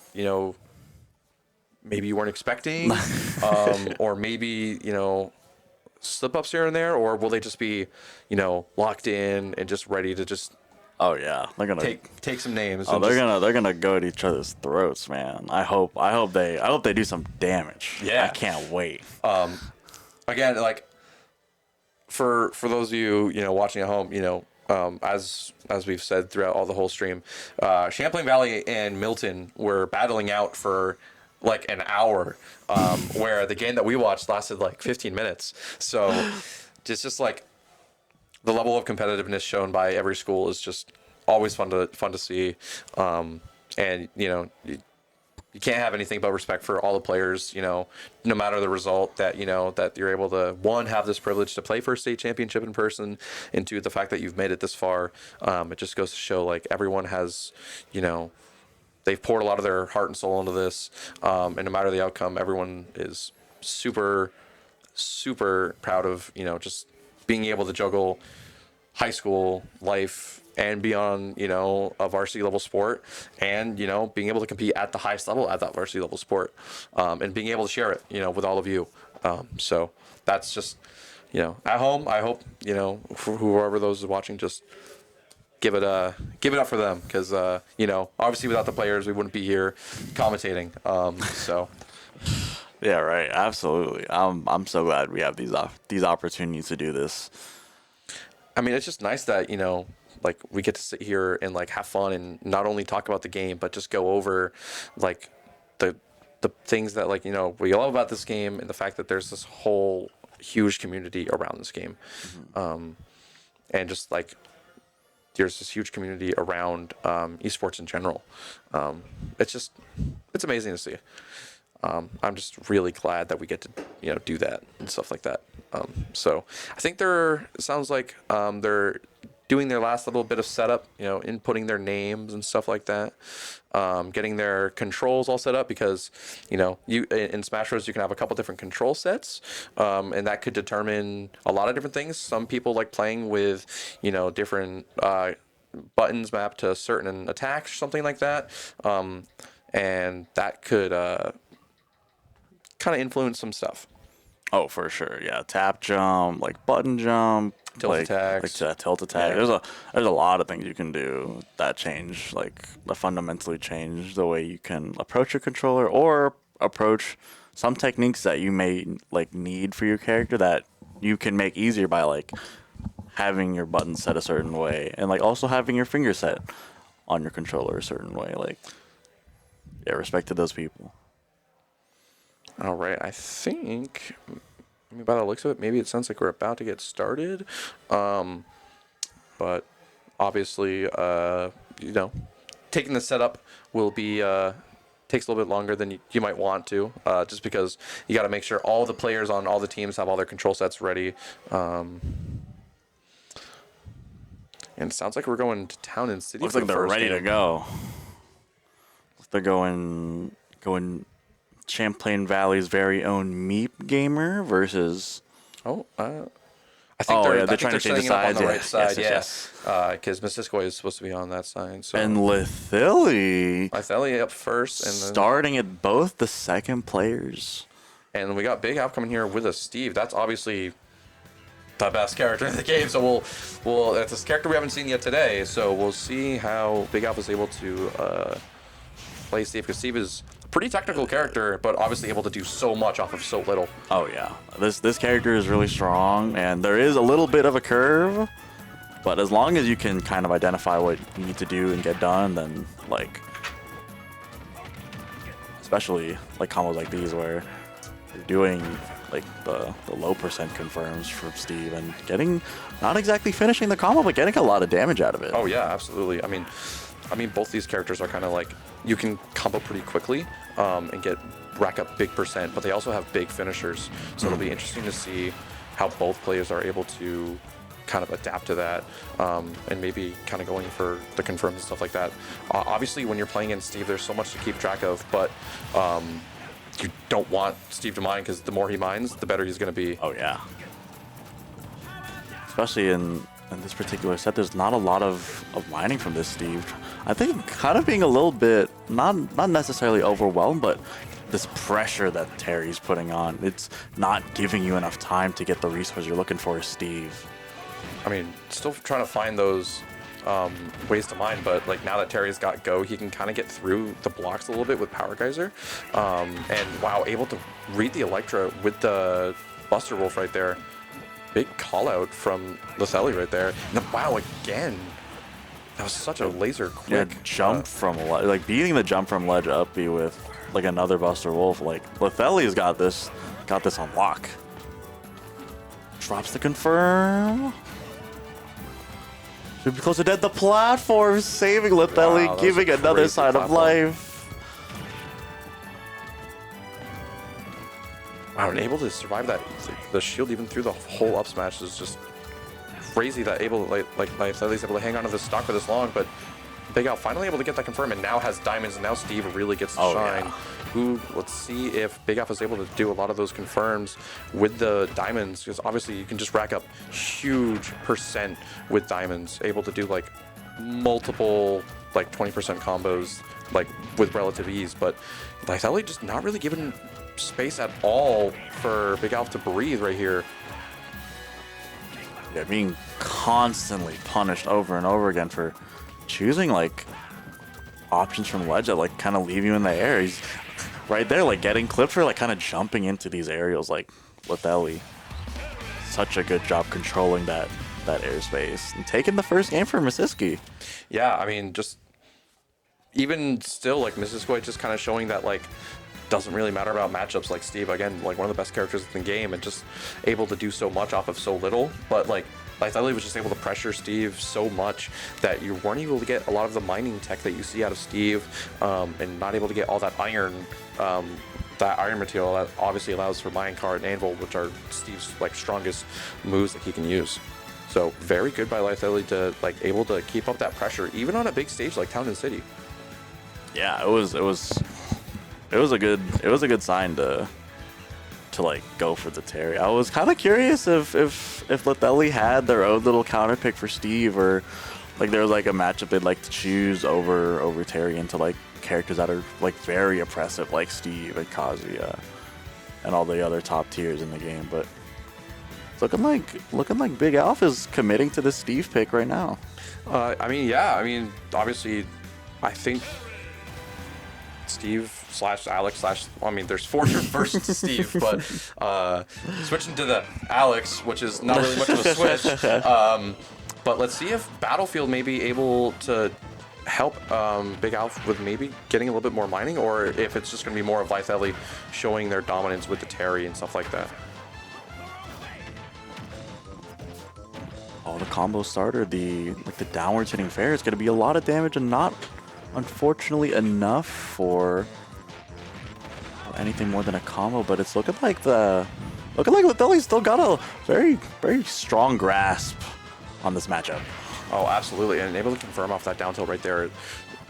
maybe you weren't expecting, or maybe slip ups here and there, or will they just be locked in and just ready to just Oh yeah, they're gonna take some names? Oh, and they're gonna go at each other's throats, man. I hope they do some damage. Yeah. I can't wait. Again, like for those of you watching at home, as we've said throughout all the whole stream, Champlain Valley and Milton were battling out for like an hour, where the game that we watched lasted like 15 minutes. So just like the level of competitiveness shown by every school is just always fun to see. And you can't have anything but respect for all the players, no matter the result, that that you're able to, one, have this privilege to play for a state championship in person, and two, the fact that you've made it this far. It just goes to show like everyone has, they've poured a lot of their heart and soul into this. And no matter the outcome, everyone is super, super proud of, just being able to juggle high school life and be on, a varsity level sport, and, being able to compete at the highest level at that varsity level sport, and being able to share it, with all of you. So that's just, at home, I hope, for whoever those is watching, just give it up for them. Cause, obviously without the players, we wouldn't be here commentating. So. Yeah, right. Absolutely. I'm so glad we have these opportunities to do this. I mean, it's just nice that, like we get to sit here and like have fun and not only talk about the game, but just go over like the things that like, we love about this game, and the fact that there's this whole huge community around this game. Mm-hmm. And just like, there's this huge community around esports in general. It's amazing to see. I'm just really glad that we get to, do that and stuff like that. So I think it sounds like they're doing their last little bit of setup, inputting their names and stuff like that, getting their controls all set up, because, you in Smash Bros. You can have a couple different control sets, and that could determine a lot of different things. Some people like playing with, different buttons mapped to certain attacks or something like that, and that could kind of influence some stuff. Oh, for sure. Yeah, tap jump, like button jump, tilt attacks, tilt attack. Yeah. There's a lot of things you can do that fundamentally change the way you can approach your controller, or approach some techniques that you may like need for your character that you can make easier by like having your buttons set a certain way, and like also having your finger set on your controller a certain way. Like, yeah, respect to those people. All right, I think, by the looks of it, maybe it sounds like we're about to get started. But obviously, taking the setup will be takes a little bit longer than you might want to, just because you got to make sure all the players on all the teams have all their control sets ready. And it sounds like we're going to Town and City. Looks like they're ready to go. They're going Champlain Valley's very own Meep Gamer versus. I think they're trying to change the setting it up on sides. the right side, Yes. because Missisquoi is supposed to be on that side. So. And Lithili Lithili up first, and then, starting at both the second players. and we got Big Alf coming here with us. Steve, that's obviously the best character in the game. So we'll it's a character we haven't seen yet today. So we'll see how Big Alf is able to play Steve, because Steve is a pretty technical character, but obviously able to do so much off of so little. Oh yeah, this character is really strong, and there is a little bit of a curve, but as long as you can kind of identify what you need to do and get done, then like especially like combos like these where you're doing like the low percent confirms from Steve and getting not exactly finishing the combo, but getting a lot of damage out of it. Oh yeah, absolutely. I mean, both these characters are kind of like you can combo pretty quickly and rack up big percent, but they also have big finishers. So it'll be interesting to see how both players are able to kind of adapt to that and maybe kind of going for the confirms and stuff like that. Obviously, when you're playing in Steve, there's so much to keep track of, but you don't want Steve to mine because the more he mines, the better he's going to be. Oh yeah. Especially in this particular set, there's not a lot of mining from this Steve. I think kind of being a little bit, not necessarily overwhelmed, but this pressure that Terry's putting on, it's not giving you enough time to get the resources you're looking for, Steve. I mean, still trying to find those ways to mine, but like now that Terry's got Go, he can kind of get through the blocks a little bit with Power Geyser. And wow, able to read the Electra with the Buster Wolf right there. Big call out from Lethelli right there. And then, wow, again. That was such a laser quick jump from like beating the jump from ledge up B with like another Buster Wolf. Like Lethelli's got this on lock. Drops the confirm. Should be close to dead. The platform saving Lethelli, Wow, giving another sign of life. Wow, and able to survive that, the shield even through the whole up smash is just crazy that Lethelli's able to hang on to this stock for this long, but Big Al finally able to get that confirm and now has diamonds, and now Steve really gets to shine. Yeah. Let's see if Big Al is able to do a lot of those confirms with the diamonds, because obviously you can just rack up huge percent with diamonds, able to do like multiple like 20% combos like with relative ease, but Lethelli just not really given space at all for Big Al to breathe right here. Yeah, being constantly punished over and over again for choosing like options from ledge that like kind of leave you in the air. He's right there like getting clipped for like kind of jumping into these aerials like Lethelli. Such a good job controlling that airspace and taking the first game for Masiski. Yeah, I mean, just even still, like Masiski just kind of showing that like doesn't really matter about matchups. Like Steve, again, like one of the best characters in the game and just able to do so much off of so little, but like Lethelli was just able to pressure Steve so much that you weren't able to get a lot of the mining tech that you see out of Steve, and not able to get all that iron material that obviously allows for minecart and anvil, which are Steve's like strongest moves that he can use. So very good by Lethelli to like able to keep up that pressure even on a big stage like Town and City. Yeah, it was a good sign to like go for the Terry. I was kind of curious if Lethelli had their own little counter pick for Steve, or like there was like a matchup they'd like to choose over Terry into like characters that are like very oppressive like Steve and Kazuya and all the other top tiers in the game. But it's looking like Big Alpha is committing to the Steve pick right now. I mean, yeah. I mean, obviously, I think Steve / Alex / I mean, there's 4 versions of Steve, but switching to the Alex, which is not really much of a switch. But let's see if Battlefield may be able to help Big Alpha with maybe getting a little bit more mining, or if it's just going to be more of Lethelli showing their dominance with the Terry and stuff like that. Oh, the combo starter, the downwards hitting fair is going to be a lot of damage and not, unfortunately, enough for anything more than a combo. But it's looking like Lethelli's still got a very, very strong grasp on this matchup. Oh, absolutely, and able to confirm off that down tilt right there.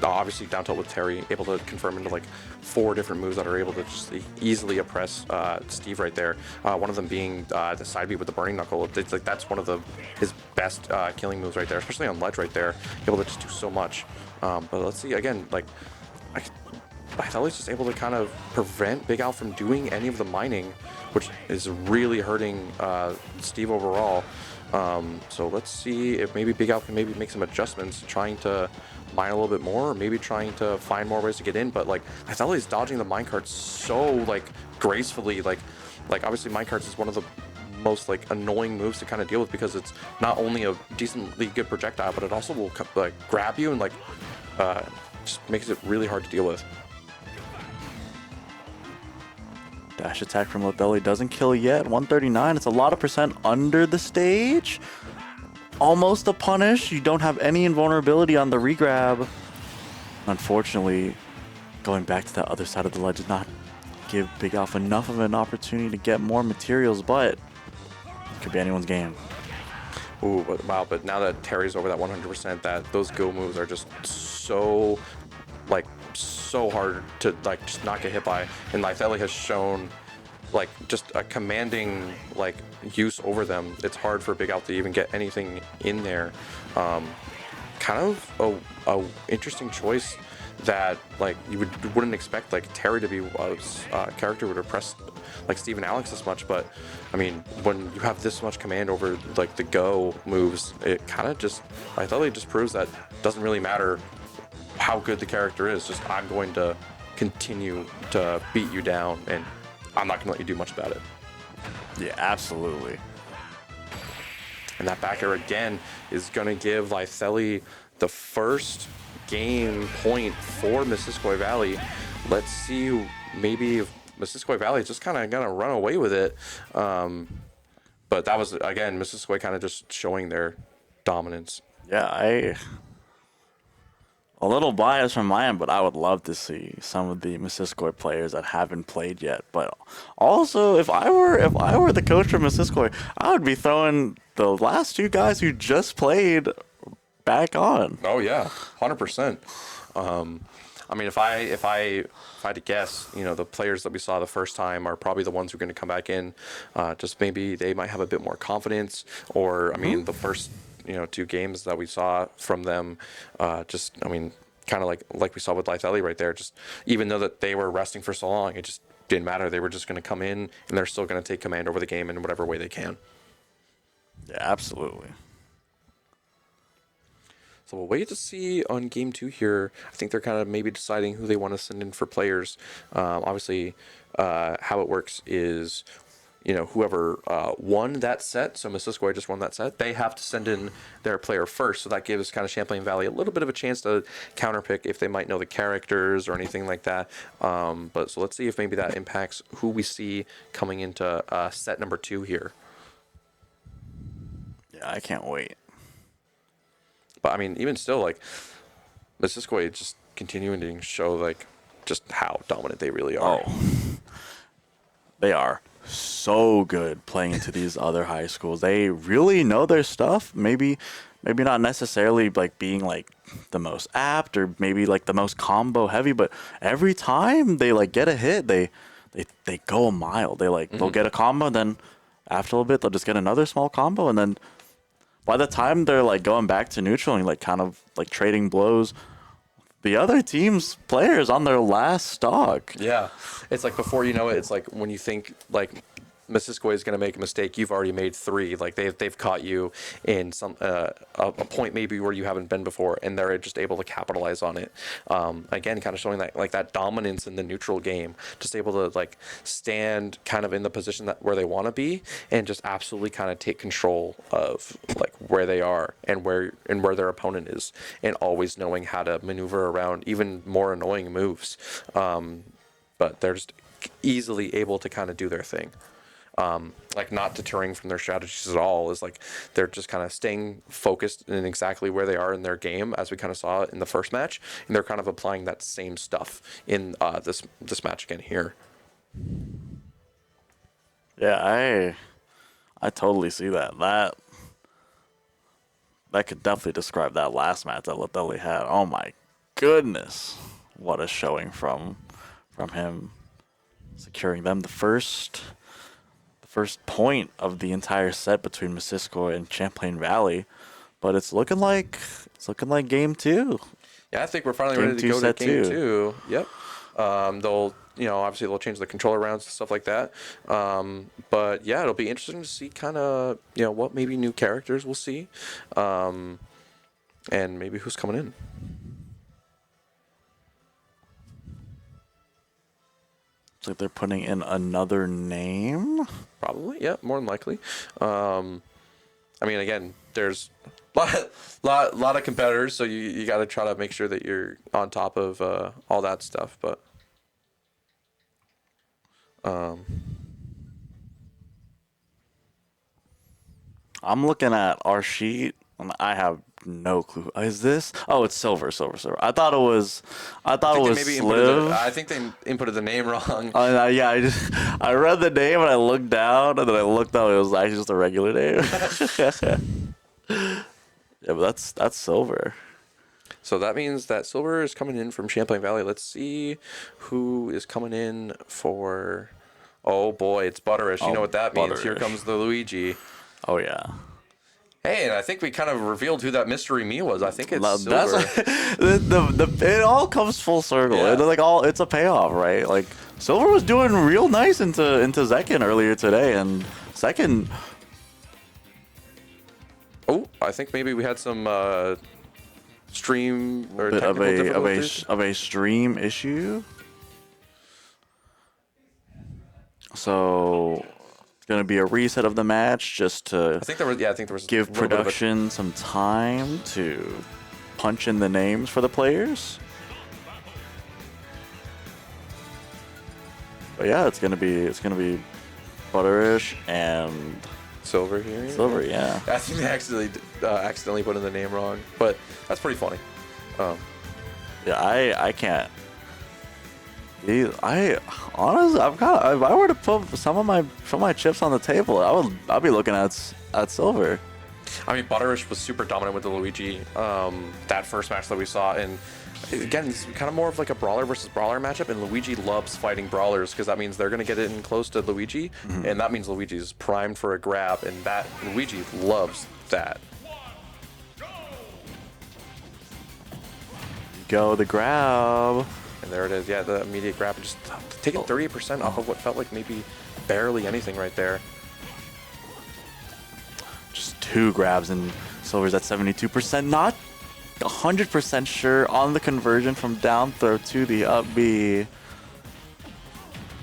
Obviously, down tilt with Terry, able to confirm into like 4 different moves that are able to just easily oppress Steve right there. One of them being the side B with the Burning Knuckle. It's like that's one of his best killing moves right there, especially on ledge right there. Able to just do so much. But let's see again, like Lethelli's just able to kind of prevent Big Al from doing any of the mining, which is really hurting Steve overall. So let's see if maybe Big Al can maybe make some adjustments, trying to mine a little bit more, or maybe trying to find more ways to get in. But like Lethelli's dodging the minecarts so like gracefully. Like obviously minecarts is one of the most like annoying moves to kind of deal with, because it's not only a decently good projectile, but it also will like grab you and like just makes it really hard to deal with. Dash attack from Lotheli doesn't kill yet. 139. It's a lot of percent under the stage. Almost a punish. You don't have any invulnerability on the regrab. Unfortunately, going back to the other side of the ledge did not give Big Alpha enough of an opportunity to get more materials, but it could be anyone's game. Ooh, wow! But now that Terry's over that 100%, that those go moves are just so, like, so hard to just not get hit by. And Lotheli has shown, like, just a commanding like use over them. It's hard for Big Alpha to even get anything in there. Kind of a interesting choice that like you wouldn't expect like Terry to be a character would oppress like Steve and Alex this much, but I mean when you have this much command over like the go moves, it kind of just Lotheli just proves that it doesn't really matter how good the character is, just I'm going to continue to beat you down and I'm not going to let you do much about it. Yeah, absolutely. And that back air again is going to give Lotheli the first game point for Missisquoi Valley. Let's see maybe if Missisquoi Valley is just kind of going to run away with it. But that was, again, Missisquoi kind of just showing their dominance. Yeah, a little bias from my end, but I would love to see some of the Missisquoi players that haven't played yet. But also, if I were the coach for Missisquoi, I would be throwing the last two guys who just played back on. Oh yeah, 100%. I mean, if I had to guess, you know, the players that we saw the first time are probably the ones who are going to come back in. Just maybe they might have a bit more confidence, or I mean, the first two games that we saw from them, just I mean, kind of like we saw with Lotheli right there. Just even though that they were resting for so long, it just didn't matter. They were just going to come in and they're still going to take command over the game in whatever way they can. Yeah, absolutely. So we'll wait to see on game 2 here. I think they're kind of maybe deciding who they want to send in for players. Obviously, how it works is, whoever won that set, so Missisquoi just won that set, they have to send in their player first. So that gives kind of Champlain Valley a little bit of a chance to counterpick if they might know the characters or anything like that. But so let's see if maybe that impacts who we see coming into set number 2 here. Yeah, I can't wait. But I mean, even still, like Missisquoi just continuing to show like just how dominant they really are. Oh, they are so good playing into these other high schools. They really know their stuff. Maybe not necessarily like being like the most apt or maybe like the most combo heavy, but every time they like get a hit, they go a mile. They like they'll get a combo, then after a little bit they'll just get another small combo, and then by the time they're like going back to neutral and like kind of like trading blows, the other team's players on their last stock. Yeah, it's like before you know it, it's like when you think like Missisquoi is going to make a mistake, you've already made 3. Like they've caught you in some a point maybe where you haven't been before, and they're just able to capitalize on it. Again, kind of showing that like that dominance in the neutral game, just able to like stand kind of in the position that where they want to be, and just absolutely kind of take control of like where they are and where their opponent is, and always knowing how to maneuver around even more annoying moves. But they're just easily able to kind of do their thing. Like not deterring from their strategies at all, is like they're just kind of staying focused in exactly where they are in their game, as we kind of saw in the first match, and they're kind of applying that same stuff in this match again here. Yeah, I totally see that. That could definitely describe that last match that Lotheli had. Oh my goodness, what a showing from him, securing them the first point of the entire set between Missisquoi and Champlain Valley. But it's looking like game 2. Yeah, I think we're finally ready to go to game 2. Yep. They'll obviously they'll change the controller rounds and stuff like that. But yeah, it'll be interesting to see kind of what maybe new characters we'll see, and maybe who's coming in. It's like they're putting in another name. Probably, yeah, more than likely. I mean, again, there's lot of competitors, so you got to try to make sure that you're on top of all that stuff. But I'm looking at our sheet, and I have no clue. Is this? Oh, it's silver, silver, silver. I thought it was. I thought it was Sliv. I think they inputted the name wrong. Yeah, I read the name and I looked down, and then I looked up. It was actually just a regular name. Yeah, but that's silver. So that means that silver is coming in from Champlain Valley. Let's see who is coming in for. Oh boy, it's Butterish. You know what that means? Here Butterish. comes the Luigi. Oh yeah. Hey, and I think we kind of revealed who that mystery me was. I think it's That's silver. it all comes full circle. Yeah. It's a payoff, right? Like silver was doing real nice into Zekken earlier today, and Zekken. Oh, I think maybe we had some stream or Bit technical difficulties. of a stream issue. So it's gonna be a reset of the match just to I think there was give a little bit of a- production some time to punch in the names for the players. But yeah, it's gonna be Butterish and silver here. Silver, yeah. I think they accidentally put in the name wrong, but that's pretty funny. Yeah, I can't. I honestly, I'm kind of. If I were to put some of my chips on the table, I'd be looking at silver. I mean, Butterish was super dominant with the Luigi. That first match that we saw, and again, it's kind of more of like a brawler versus brawler matchup. And Luigi loves fighting brawlers because that means they're going to get in close to Luigi, and that means Luigi's primed for a grab, and that Luigi loves that. Go the grab. And there it is. Yeah, the immediate grab, just taking 30% off of what felt like maybe barely anything right there. Just 2 grabs, and silver's at 72%. Not 100% sure on the conversion from down throw to the up B.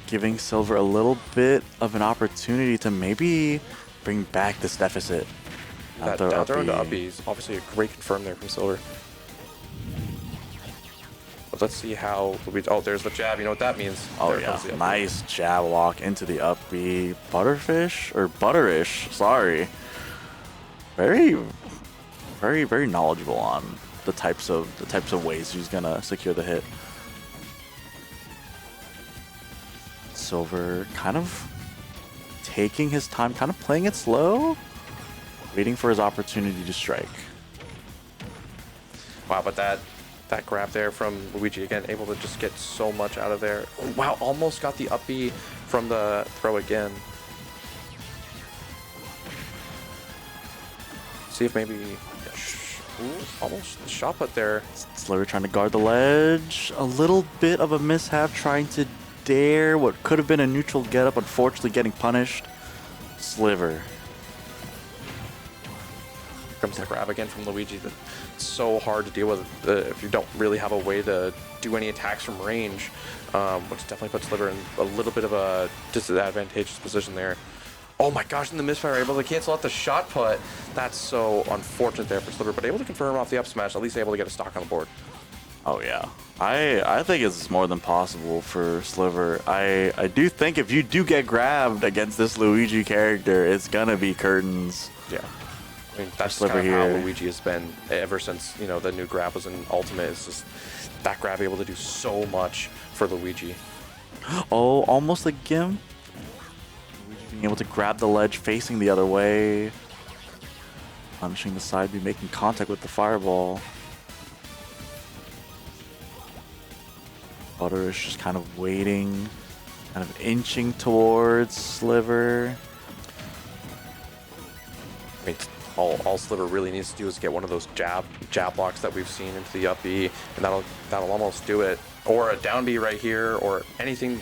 Giving silver a little bit of an opportunity to maybe bring back this deficit. That down throw into up B is obviously a great confirm there from silver. But let's see how Luigi. Oh, there's the jab. You know what that means? Oh There yeah, comes the up B. nice jab lock into the up B. Butterish. Sorry. Very knowledgeable on the types of ways he's gonna secure the hit. Silver kind of taking his time, kind of playing it slow, waiting for his opportunity to strike. Wow, but that grab there from Luigi again, able to just get so much out of there. Wow, almost got the up B from the throw again. See if maybe almost shot put there. Sliver trying to guard the ledge. A little bit of a mishap trying to dare what could have been a neutral getup, unfortunately getting punished. Sliver. Comes the grab again from Luigi. That's so hard to deal with if you don't really have a way to do any attacks from range, which definitely puts Sliver in a little bit of a disadvantageous position there. Oh my gosh, and the misfire able to cancel out the shot put. That's so unfortunate there for Sliver, but able to confirm off the up smash, at least able to get a stock on the board. Oh yeah. I think it's more than possible for Sliver. I do think if you do get grabbed against this Luigi character, it's gonna be curtains. Yeah. I mean, that's Sliver kind of how here. Luigi has been ever since, you know, the new grab was in Ultimate. It's just that grab able to do so much for Luigi. Oh, almost a gimp. Luigi being able to grab the ledge facing the other way. Punishing the side B, making contact with the fireball. Butterish just kind of waiting, kind of inching towards Sliver. I mean, all Sliver really needs to do is get one of those jab blocks that we've seen into the up B, and that'll almost do it. Or a down B right here, or anything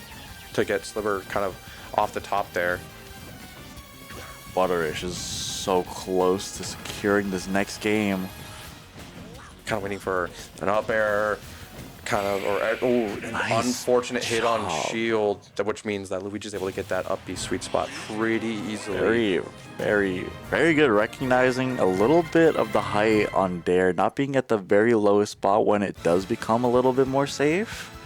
to get Sliver kind of off the top there. Butterish is so close to securing this next game. Kind of waiting for an up air, kind of, or an Nice unfortunate hit on job. shield, which means that Luigi's able to get that up B sweet spot pretty easily. Very good recognizing a little bit of the height on Dare, not being at the very lowest spot when it does become a little bit more safe.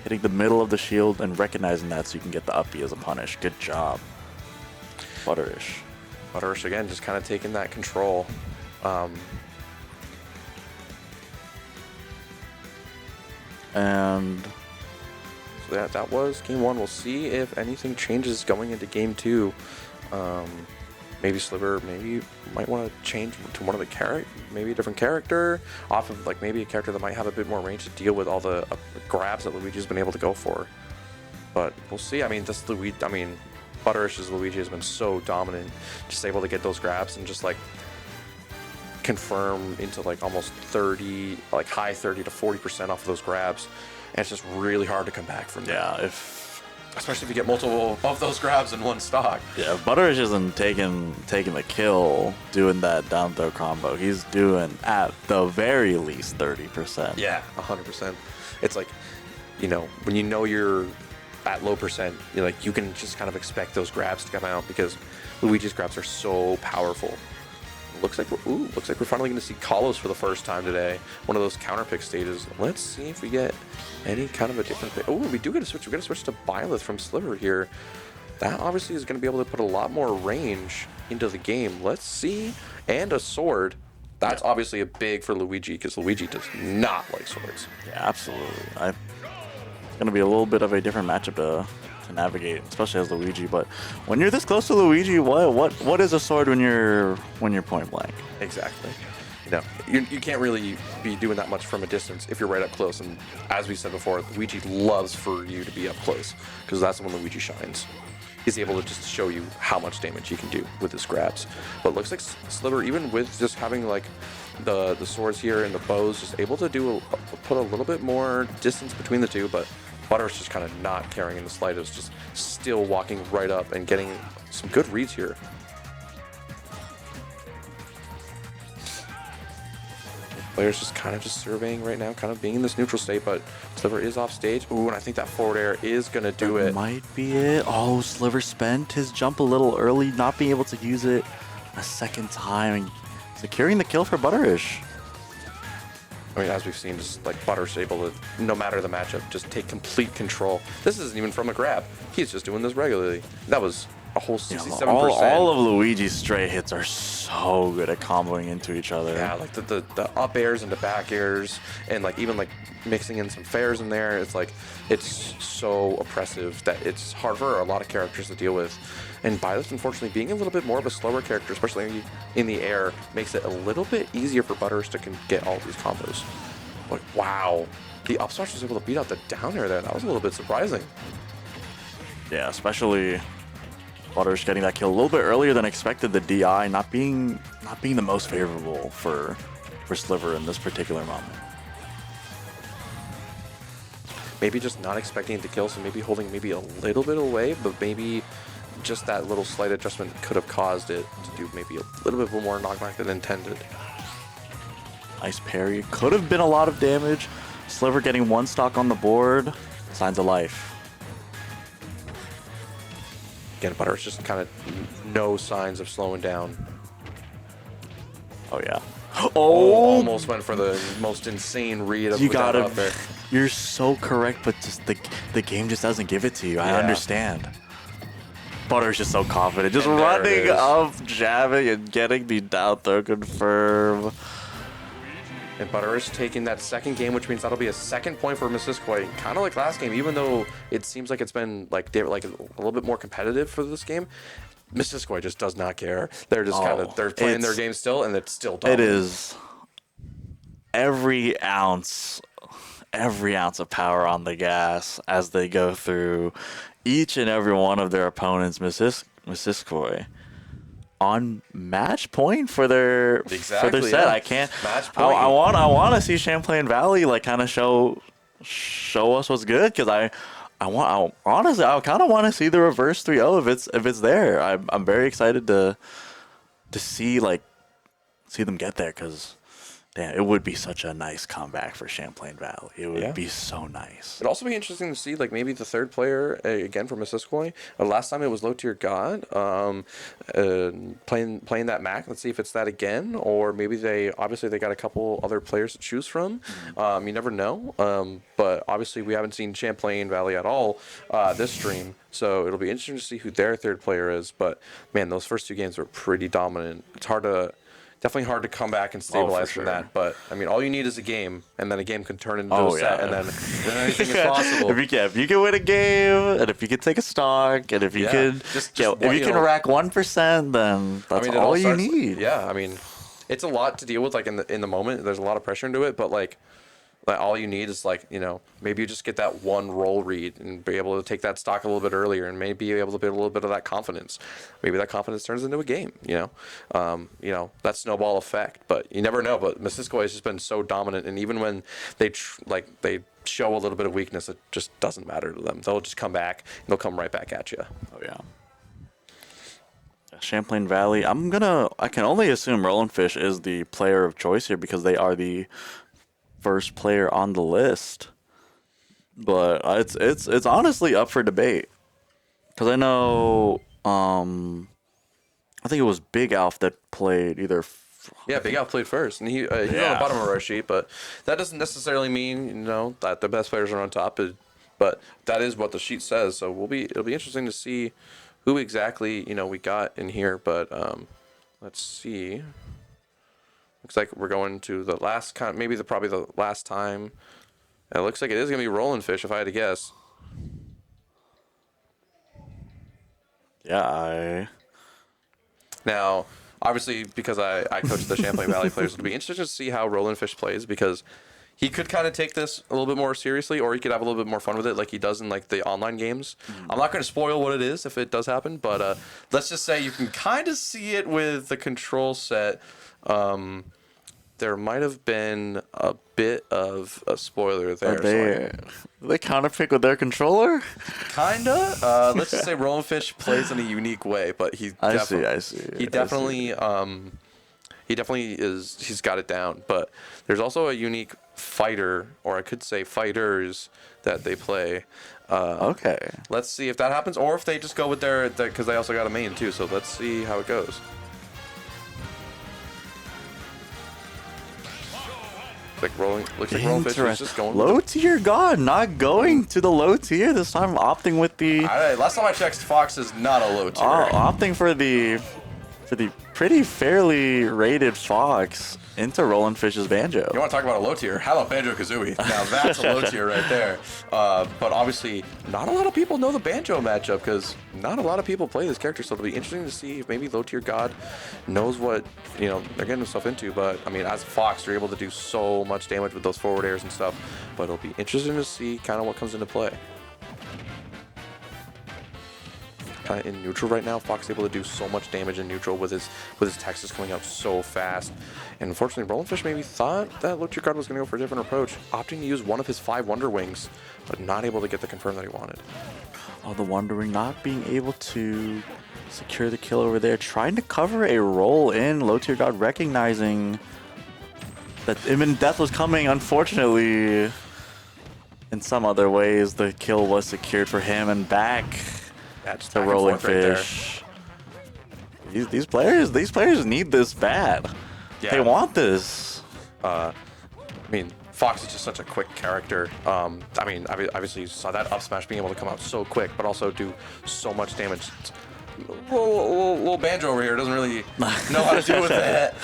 hitting the middle of the shield and recognizing that so you can get the up B as a punish. Good job, Butterish. Butterish again, just kind of taking that control. And So that was game one. We'll see if anything changes going into game two. Maybe Sliver might want to change to one of the maybe a different character off of like maybe a character that might have a bit more range to deal with all the grabs that Luigi's been able to go for. But we'll see. I mean, Butterish's Luigi has been so dominant, just able to get those grabs and just like confirm into like almost 30, like high 30 to 40% off of those grabs. And it's just really hard to come back from that. yeah, Especially if you get multiple of those grabs in one stock. if Butterish isn't taking the kill doing that down throw combo, he's doing at the very least 30%. Yeah, 100%. It's like, when you're at low percent, you can just kind of expect those grabs to come out because Luigi's grabs are so powerful. Looks like we're finally going to see Kalos for the first time today. One of those counter pick stages. Let's see if we get any kind of a different pick. Oh, we do get a switch. We got to switch to Byleth from Sliver here. That obviously is going to be able to put a lot more range into the game. Let's see. And a sword. That's obviously a big for Luigi because Luigi does not like swords. Yeah, absolutely. It's going to be a little bit of a different matchup to navigate, especially as Luigi. But when you're this close to Luigi, what is a sword when you're point blank? Exactly. You can't really be doing that much from a distance if you're right up close. And as we said before, Luigi loves for you to be up close because that's when Luigi shines. He's able to just show you how much damage he can do with his grabs. But it looks like Sliver, even with just having like the swords here and the bows, just able to put a little bit more distance between the two. But Butter's just kind of not caring in the slightest, just still walking right up and getting some good reads here. Players just kind of surveying right now, kind of being in this neutral state, but Sliver is off stage. Ooh, and I think that forward air is going to do it. Might be it. Oh, Sliver spent his jump a little early, not being able to use it a second time, and securing the kill for Butterish. I mean, as we've seen, just like Butter's able to, no matter the matchup, just take complete control. This isn't even from a grab. He's just doing this regularly. That was a whole 67%. All of Luigi's straight hits are so good at comboing into each other. Yeah, like the up airs into back airs, and like even like mixing in some fairs in there. It's like, it's so oppressive that it's hard for a lot of characters to deal with. And Byleth, unfortunately, being a little bit more of a slower character, especially in the air, makes it a little bit easier for Butters to get all these combos. Like, wow. The up smash was able to beat out the down air there. That was a little bit surprising. Yeah, especially Butters getting that kill a little bit earlier than expected. The DI not being the most favorable for Sliver in this particular moment. Maybe just not expecting it to kill, so maybe holding maybe a little bit away, but maybe just that little slight adjustment could have caused it to do maybe a little bit more knockback than intended. Nice parry. Could have been a lot of damage. Sliver getting one stock on the board. Signs of life. Again, Butter's just kind of no signs of slowing down. Oh, yeah. Almost went for the most insane read of You that gotta. up there. You're so correct, but just the game just doesn't give it to you. I Yeah. understand. Butter's just so confident, just And there it running is. up, jabbing, and getting the down throw confirm. And Butter is taking that second game, which means that'll be a second point for Missisquoi. Kind of like last game, even though it seems like it's been like a little bit more competitive for this game. Missisquoi just does not care. They're just they're playing their game still, and it's still dominant. It is every ounce of power on the gas as they go through each and every one of their opponents. Missisquoi on match point for their set. Yeah. I can't. Match point. I want to see Champlain Valley like kind of show us what's good, because I honestly kind of want to see the reverse 3-0 if it's there. I'm very excited to see them get there, because damn, it would be such a nice comeback for Champlain Valley. It would Yeah. be so nice. It'd also be interesting to see, like, maybe the third player again from Missisquoi. Last time it was Low Tier God playing that Mac. Let's see if it's that again, or maybe they got a couple other players to choose from. You never know. But obviously we haven't seen Champlain Valley at all this stream, so it'll be interesting to see who their third player is. But man, those first two games were pretty dominant. It's definitely hard to come back and stabilize from sure. that. But I mean, all you need is a game, and then a game can turn into Oh, a set, yeah. and then anything is possible. If you can win a game, and if you can take a stock, and if you Yeah, can, just if one, you can rack 1%, then that's it all you starts- need. Yeah, I mean, it's a lot to deal with. Like in the moment, there's a lot of pressure into it, but like all you need is maybe you just get that one roll read and be able to take that stock a little bit earlier, and maybe be able to build a little bit of that confidence. Maybe that confidence turns into a game. That snowball effect. But you never know. But Missisquoi has just been so dominant, and even when they they show a little bit of weakness, it just doesn't matter to them. They'll just come back. And they'll come right back at you. Oh yeah. Champlain Valley. I can only assume Roland Fish is the player of choice here because they are the first player on the list. But it's honestly up for debate. Because I know I think it was Big Alf that played either Yeah, Big Alf played first, and he's on the Yeah. bottom of our sheet, but that doesn't necessarily mean that the best players are on top. But that is what the sheet says. So it'll be interesting to see who exactly we got in here. But let's see. Looks like we're going to the last probably the last time. And it looks like it is gonna be Roland Fish, if I had to guess. Yeah, Now, obviously, because I coach the Champlain Valley players, it'll be interesting to see how Roland Fish plays, because he could kind of take this a little bit more seriously, or he could have a little bit more fun with it like he does in like the online games. I'm not going to spoil what it is if it does happen, but let's just say you can kind of see it with the control set. There might have been a bit of a spoiler there. they counter pick with their controller. Kinda. Let's just say Roland Fish plays in a unique way, but I see. He definitely he's got it down. But there's also a unique fighter, or I could say fighters, that they play. Okay. Let's see if that happens, or if they just go with their because they also got a main too. So let's see how it goes. Looks like Roland Fish is just going with Low tier God, not going to the low tier this time, opting with the last time I checked, Fox is not a low tier. opting for the pretty fairly rated Fox into Roland Fish's Banjo. You want to talk about a low tier? How about Banjo Kazooie? Now that's a low tier right there. But obviously, not a lot of people know the Banjo matchup because not a lot of people play this character. So it'll be interesting to see if maybe low tier God knows what they're getting themselves into. But I mean, as Fox, they're able to do so much damage with those forward airs and stuff. But it'll be interesting to see kind of what comes into play. Kind of in neutral right now. Fox able to do so much damage in neutral with his Texas coming out so fast. And unfortunately, Roland Fish maybe thought that Low Tier God was going to go for a different approach, opting to use one of his 5 Wonder Wings, but not able to get the confirm that he wanted. Oh, the Wondering not being able to secure the kill over there, trying to cover a roll in. Low Tier God recognizing that imminent death was coming. Unfortunately, in some other ways, the kill was secured for him, and back That's to Rolling Fish. These players need this bad. Yeah. They want this. I mean, Fox is just such a quick character. I mean, obviously you saw that up smash being able to come out so quick, but also do so much damage. Little Banjo over here doesn't really know how to deal with that.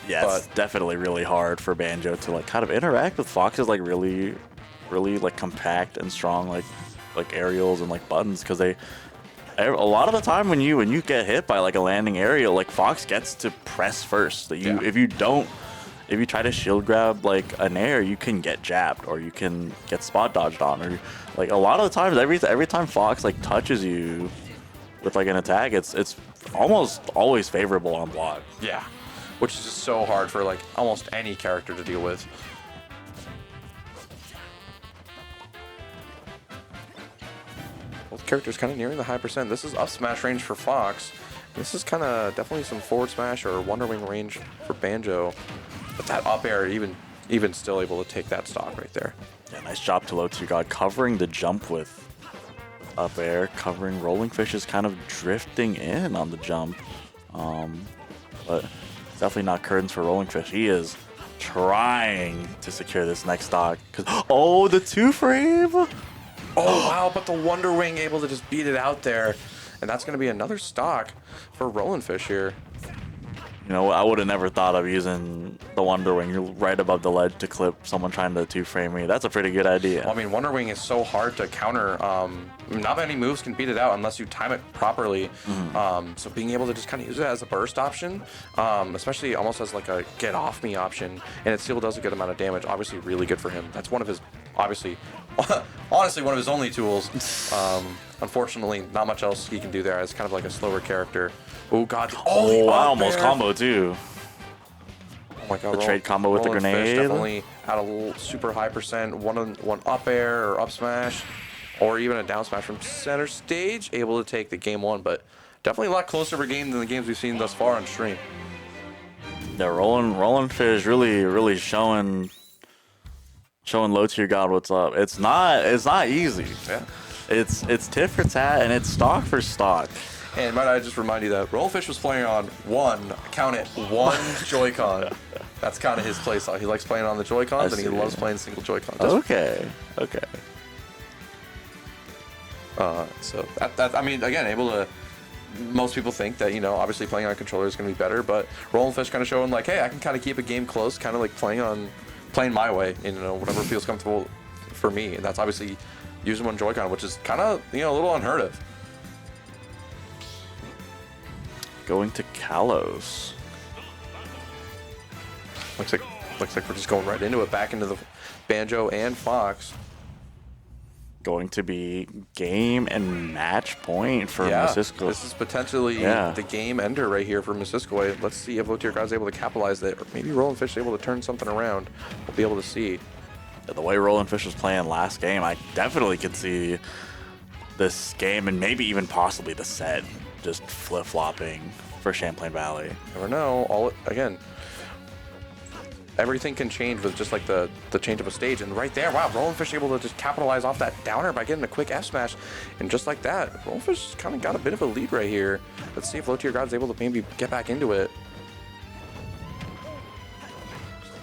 Yeah, it's definitely really hard for Banjo to like kind of interact with Fox's like really like compact and strong like aerials and like buttons, because a lot of the time when you get hit by like a landing aerial, like Fox gets to press first. If you try to shield grab like an air, you can get jabbed or you can get spot dodged on, or like a lot of the times every time Fox like touches you with like an attack, it's almost always favorable on block. Yeah, which is just so hard for like almost any character to deal with. Both characters kind of nearing the high percent. This is up smash range for Fox. This is kind of definitely some forward smash or Wonder Wing range for Banjo. But that up air, even still able to take that stock right there. Yeah, nice job to Low Tier God covering the jump with up air, covering Rolling Fish is kind of drifting in on the jump. But definitely not curtains for Rolling Fish. He is trying to secure this next stock. Oh, the 2-frame! Oh, wow, but the Wonder Wing able to just beat it out there. And that's going to be another stock for Roland Fish here. You know, I would have never thought of using the Wonder Wing right above the ledge to clip someone trying to 2-frame me. That's a pretty good idea. Well, I mean, Wonder Wing is so hard to counter. Not many moves can beat it out unless you time it properly. So being able to just kind of use it as a burst option, especially almost as like a get off me option, and it still does a good amount of damage. Obviously, really good for him. That's one of his, honestly, one of his only tools. Unfortunately, not much else he can do there. It's kind of like a slower character. Oh God! Oh, I almost combo too. Oh my God! The trade combo with the Roland Fish grenade. definitely at a super high percent. One up air or up smash, or even a down smash from center stage. Able to take the game one, but definitely a lot closer of a game than the games we've seen thus far on stream. Yeah, Roland Fish really showing Low Tier God what's up. It's not easy. Yeah. It's tit for tat and it's stock for stock. And might I just remind you that Roland Fish was playing on one Joy-Con. That's kind of his play style. He likes playing on the Joy-Cons, and he loves playing single Joy-Con. Okay. So that I mean, again, able to. Most people think that, you know, obviously playing on controller is going to be better, but Roland Fish kind of showing like, hey, I can kind of keep a game close, kind of like playing my way, you know, whatever feels comfortable for me. And that's obviously using one Joy-Con, which is kind of, you know, a little unheard of. Going to Kalos. Looks like we're just going right into it, back into the Banjo and Fox. Going to be game and match point for Masisko. This is potentially the game ender right here for Masisko. Let's see if Low Tier God's able to capitalize that, or maybe Roland Fish is able to turn something around. We'll be able to see. Yeah, the way Roland Fish was playing last game, I definitely could see this game and maybe even possibly the set just flip-flopping for Champlain Valley. Never know. Again, everything can change with just like the change of a stage. And right there, wow, Roland Fish able to just capitalize off that downer by getting a quick F smash. And just like that, Roland Fish kind of got a bit of a lead right here. Let's see if Low Tier God's able to maybe get back into it.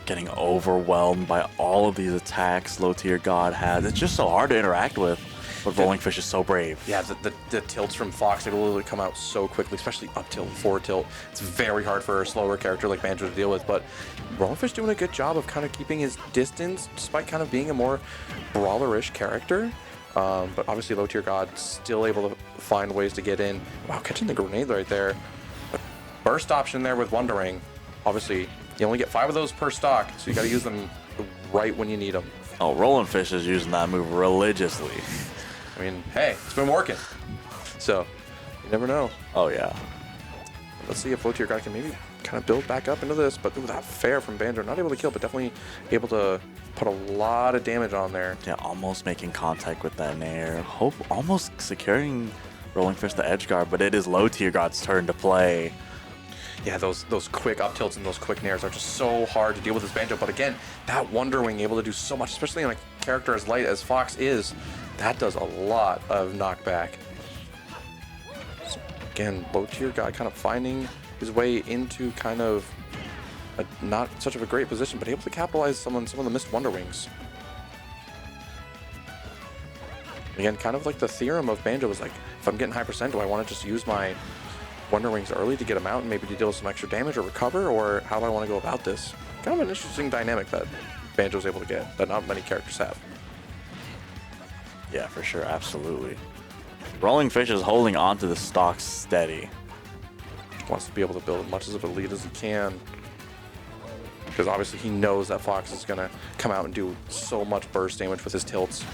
Getting overwhelmed by all of these attacks Low Tier God has. It's just so hard to interact with. But Rolling Fish is so brave. Yeah, the tilts from Fox able to come out so quickly, especially up tilt, forward tilt. It's very hard for a slower character like Banjo to deal with, but Rolling Fish doing a good job of kind of keeping his distance, despite kind of being a more brawlerish character. But obviously Low Tier God still able to find ways to get in. Wow, catching the grenade right there. But burst option there with Wonder Wing. Obviously, you only get 5 of those per stock, so you got to use them right when you need them. Oh, Roland Fish is using that move religiously. I mean, hey, it's been working. So, you never know. Oh, yeah. Let's see if Low Tier God can maybe kind of build back up into this. But ooh, that fair from Banjo. Not able to kill, but definitely able to put a lot of damage on there. Yeah, almost making contact with that Nair. Almost securing Rolling Fish the edge guard, but it is Low Tier God's turn to play. Yeah, those quick up tilts and those quick nairs are just so hard to deal with this Banjo. But again, that Wonder Wing able to do so much, especially in a character as light as Fox is. That does a lot of knockback. So again, Low Tier God kind of finding his way into kind of not such of a great position, but able to capitalize some of the missed Wonder Wings. Again, kind of like the theorem of Banjo was like, if I'm getting high percent, do I want to just use my Wonder Wings early to get them out and maybe to deal with some extra damage or recover, or how do I want to go about this? Kind of an interesting dynamic that Banjo's able to get, that not many characters have. Yeah, for sure, absolutely. Rolling Fish is holding on to the stock steady. Wants to be able to build as much of a lead as he can, because obviously he knows that Fox is going to come out and do so much burst damage with his tilts,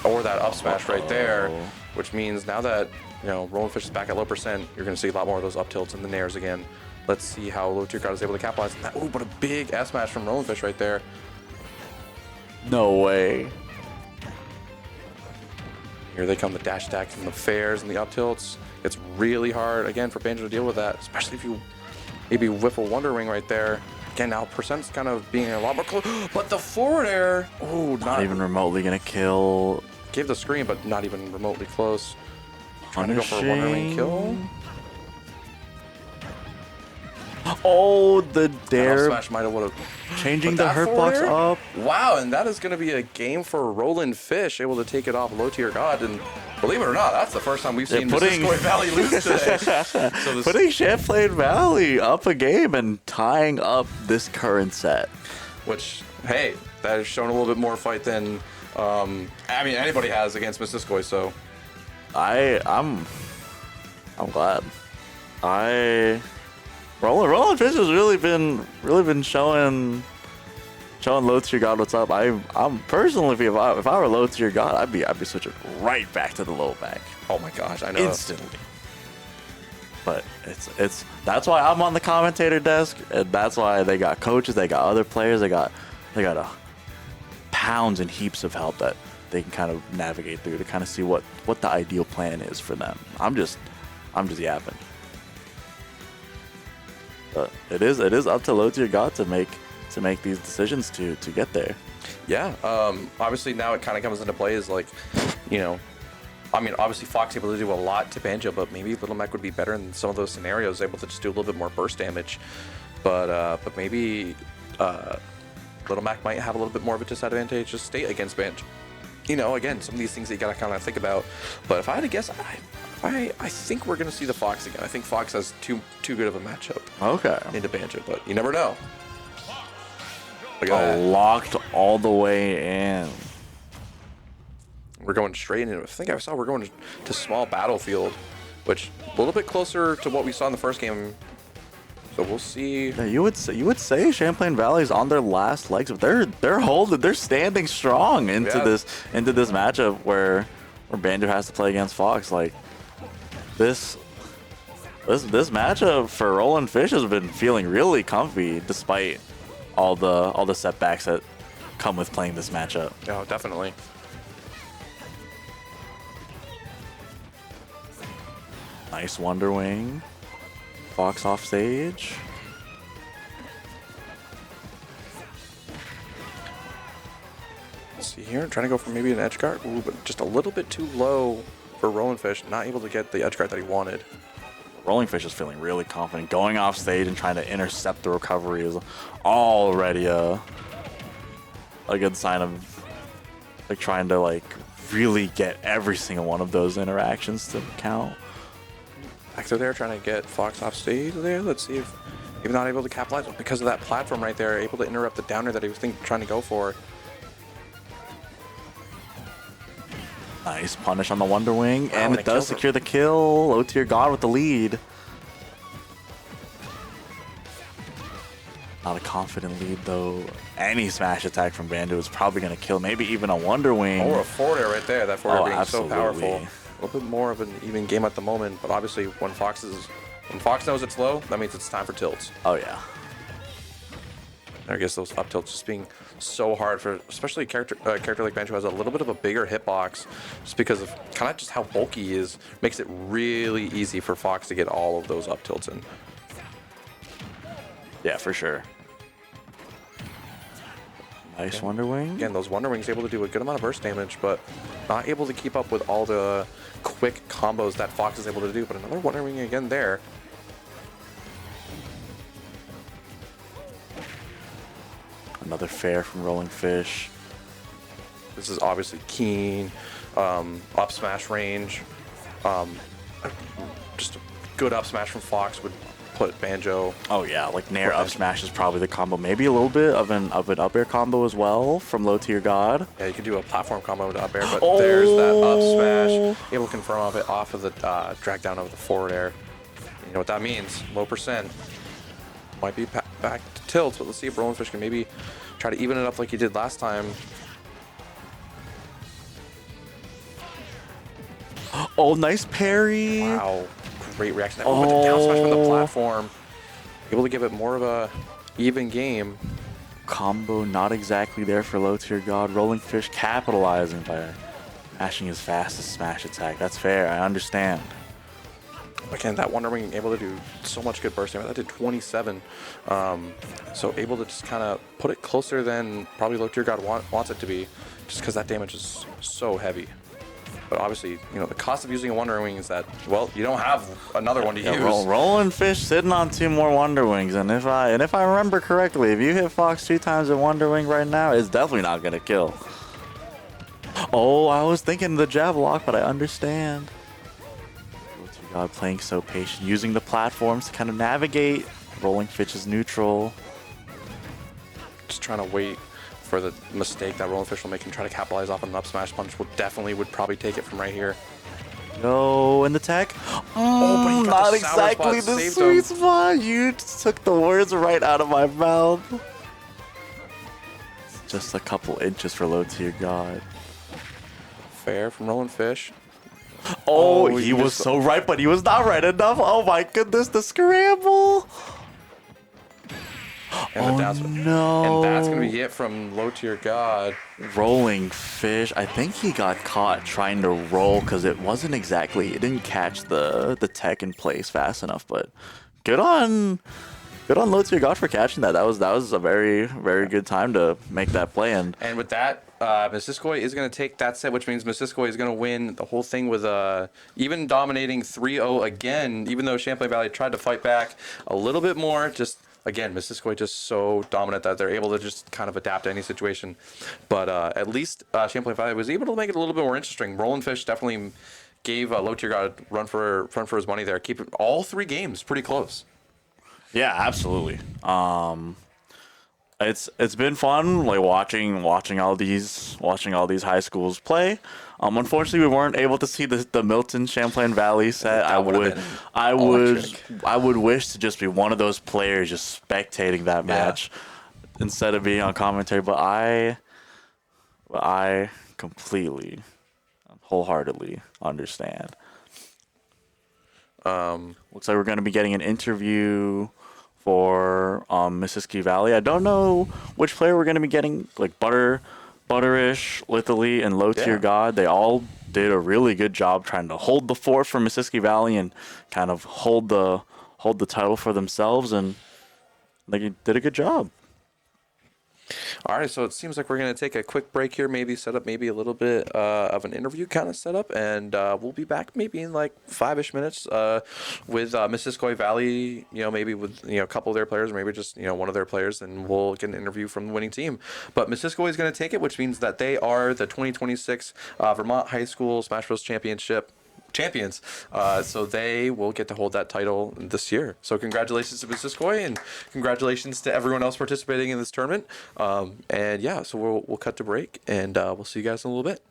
or that up smash right there, which means now that, you know, Roland Fish is back at low percent, you're going to see a lot more of those up tilts and the nairs again. Let's see how Low Tier God is able to capitalize on that. Ooh, but a big S smash from Roland Fish right there. No way. Here they come, the dash attacks and the fairs and the up tilts. It's really hard, again, for Banjo to deal with that, especially if you maybe whiff a Wonder Wing right there. again, now percent's kind of being a lot more close. But the forward air, oh, Not even remotely gonna kill. gave the screen, but not even remotely close. Trying to go for a Wonder Wing kill. Oh, the That dare. Smash might have would have Changing But the that hurt forward box air? up. Wow, and that is going to be a game for Roland Fish, able to take it off low tier God. And believe it or not, that's the first time we've seen putting- Missisquoi Valley lose today. So this, Putting Champlain Valley up a game and tying up this current set. which, hey, that has shown a little bit more fight than I mean anybody has against Missisquoi. So I'm glad. Roland Fish has really been showing low tier God what's up. I'm personally, if I were low tier God, I'd be switching right back to the low back oh my gosh, I know. instantly. But it's that's why I'm on the commentator desk, and that's why they got coaches, they got other players, they got pounds and heaps of help that they can kind of navigate through to kind of see what the ideal plan is for them. I'm just yapping. But it is up to low tier God to make these decisions to get there. Yeah, obviously now it kind of comes into play is like, you know, I mean, obviously Fox able to do a lot to Banjo, but maybe Little Mac would be better in some of those scenarios, able to just do a little bit more burst damage. But maybe Little Mac might have a little bit more of a disadvantageous state against Banjo. You know, again, some of these things that you gotta kind of think about. But if I had to guess, I think we're gonna see the Fox again. I think Fox has too good of a matchup Okay. into Banjo, but you never know. Look at that. Locked all the way in. We're going straight into, I think I saw we're going to small battlefield, which a little bit closer to what we saw in the first game. So we'll see. Yeah, you would say Champlain Valley's on their last legs, but they're standing strong into Yeah. this matchup where Banjo has to play against Fox. Like this matchup for Roland Fish has been feeling really comfy despite all the setbacks that come with playing this matchup. Oh, definitely. Nice Wonder Wing. Fox off stage. Let's see here. Trying to go for maybe an edge guard. Ooh, but just a little bit too low for Roland Fish. Not able to get the edge guard that he wanted. Rolling Fish is feeling really confident. Going off stage and trying to intercept the recovery is already a good sign of like trying to like really get every single one of those interactions to count. Back to there, trying to get Fox off stage there. Let's see if he's not able to capitalize because of that platform right there. Able to interrupt the downer that he was trying to go for. Nice punish on the Wonder Wing, Wow, and and it it does kills him. secure the kill. Low tier God with the lead. Not a confident lead though. Any smash attack from Banjo is probably going to kill. Maybe even a Wonder Wing. Or a forward air right there. That forward Oh, air being absolutely. so powerful. A little bit more of an even game at the moment, but obviously when Fox knows it's low, that means it's time for tilts. Oh yeah. I guess those up tilts just being so hard for, especially a character like Banjo has a little bit of a bigger hitbox, just because of kind of just how bulky he is, makes it really easy for Fox to get all of those up tilts in. Yeah, for sure. Nice Wonder Wing. Again, those Wonder Wings able to do a good amount of burst damage, but not able to keep up with all the quick combos that Fox is able to do. But another Wonder Wing again there. Another fair from Rolling Fish. This is obviously keen, up smash range. Just a good up smash from Fox would put Banjo. Oh yeah, like Nair up smash is probably the combo. Maybe a little bit of an up air combo as well from low tier God. Yeah, you can do a platform combo with up air, but there's that up smash. Able to confirm off of the drag down of the forward air. You know what that means? Low percent. Might be back to tilts, but let's see if Roland Fish can maybe try to even it up like he did last time. Oh, nice parry. Wow, great reaction. Oh, but the down smash from the platform. Able to give it more of a even game. Combo not exactly there for low tier God. Rolling Fish capitalizing by mashing his fastest smash attack. That's fair. I understand. Again, that Wonder Wing able to do so much good burst damage. That did 27. So able to just kind of put it closer than probably Low Tier God wants it to be, just because that damage is so heavy. But obviously, the cost of using a Wonder Wing is that, well, you don't have another one to use. Rolling Fish sitting on 2 more Wonder Wings, and if I remember correctly, if you hit Fox 2 times in Wonder Wing right now, it's definitely not gonna kill. Oh, I was thinking the jab lock, but I understand. God, playing so patient, using the platforms to kind of navigate. Rolling Fish is neutral. Just trying to wait for the mistake that Rolling Fish will make and try to capitalize off an up smash punch. Would probably take it from right here. No, in the tech. Oh, but he got Not the sour exactly spot, the saved sweet him. spot. You took the words right out of my mouth. Just a couple inches for Low Tier God. Fair from Rolling Fish. Oh, Oh, he he was missed- so right, but he was not right enough. Oh my goodness, the scramble. And the down smash. No. And that's going to be it from Low Tier God. Rolling Fish. I think he got caught trying to roll because it didn't catch the tech in place fast enough. But good on Low Tier God for catching that. That was a very, very good time to make that play. And And with that, Missisquoi is going to take that set, which means Missisquoi is going to win the whole thing with even dominating 3-0 again, even though Champlain Valley tried to fight back a little bit more. Just, again, Missisquoi just so dominant that they're able to just kind of adapt to any situation. But at least Champlain Valley was able to make it a little bit more interesting. Rolling Fish definitely gave Low Tier God a run for his money there, keeping all 3 games pretty close. yeah, absolutely. It's been fun, like watching all these high schools play. Unfortunately, we weren't able to see the Milton Champlain Valley set. That would've been I electric. would wish to just be one of those players just spectating that match instead of being on commentary. But I completely, wholeheartedly understand. Looks like we're going to be getting an interview for Missisquoi Valley. I don't know which player we're going to be getting, like Butterish, Litherly, and Low Tier Yeah. God. They all did a really good job trying to hold the fort for Missisquoi Valley and kind of hold the title for themselves, and they did a good job. All right, so it seems like we're going to take a quick break here, maybe set up maybe a little bit of an interview kind of setup, and we'll be back maybe in like 5-ish minutes with Missisquoi Valley, maybe with a couple of their players, or maybe just one of their players, and we'll get an interview from the winning team. But Missisquoi is going to take it, which means that they are the 2026 Vermont High School Smash Bros. Championship champions, so they will get to hold that title this year. So congratulations to Missisquoi, and congratulations to everyone else participating in this tournament. And yeah, so we'll cut to break, and we'll see you guys in a little bit.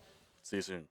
See you soon.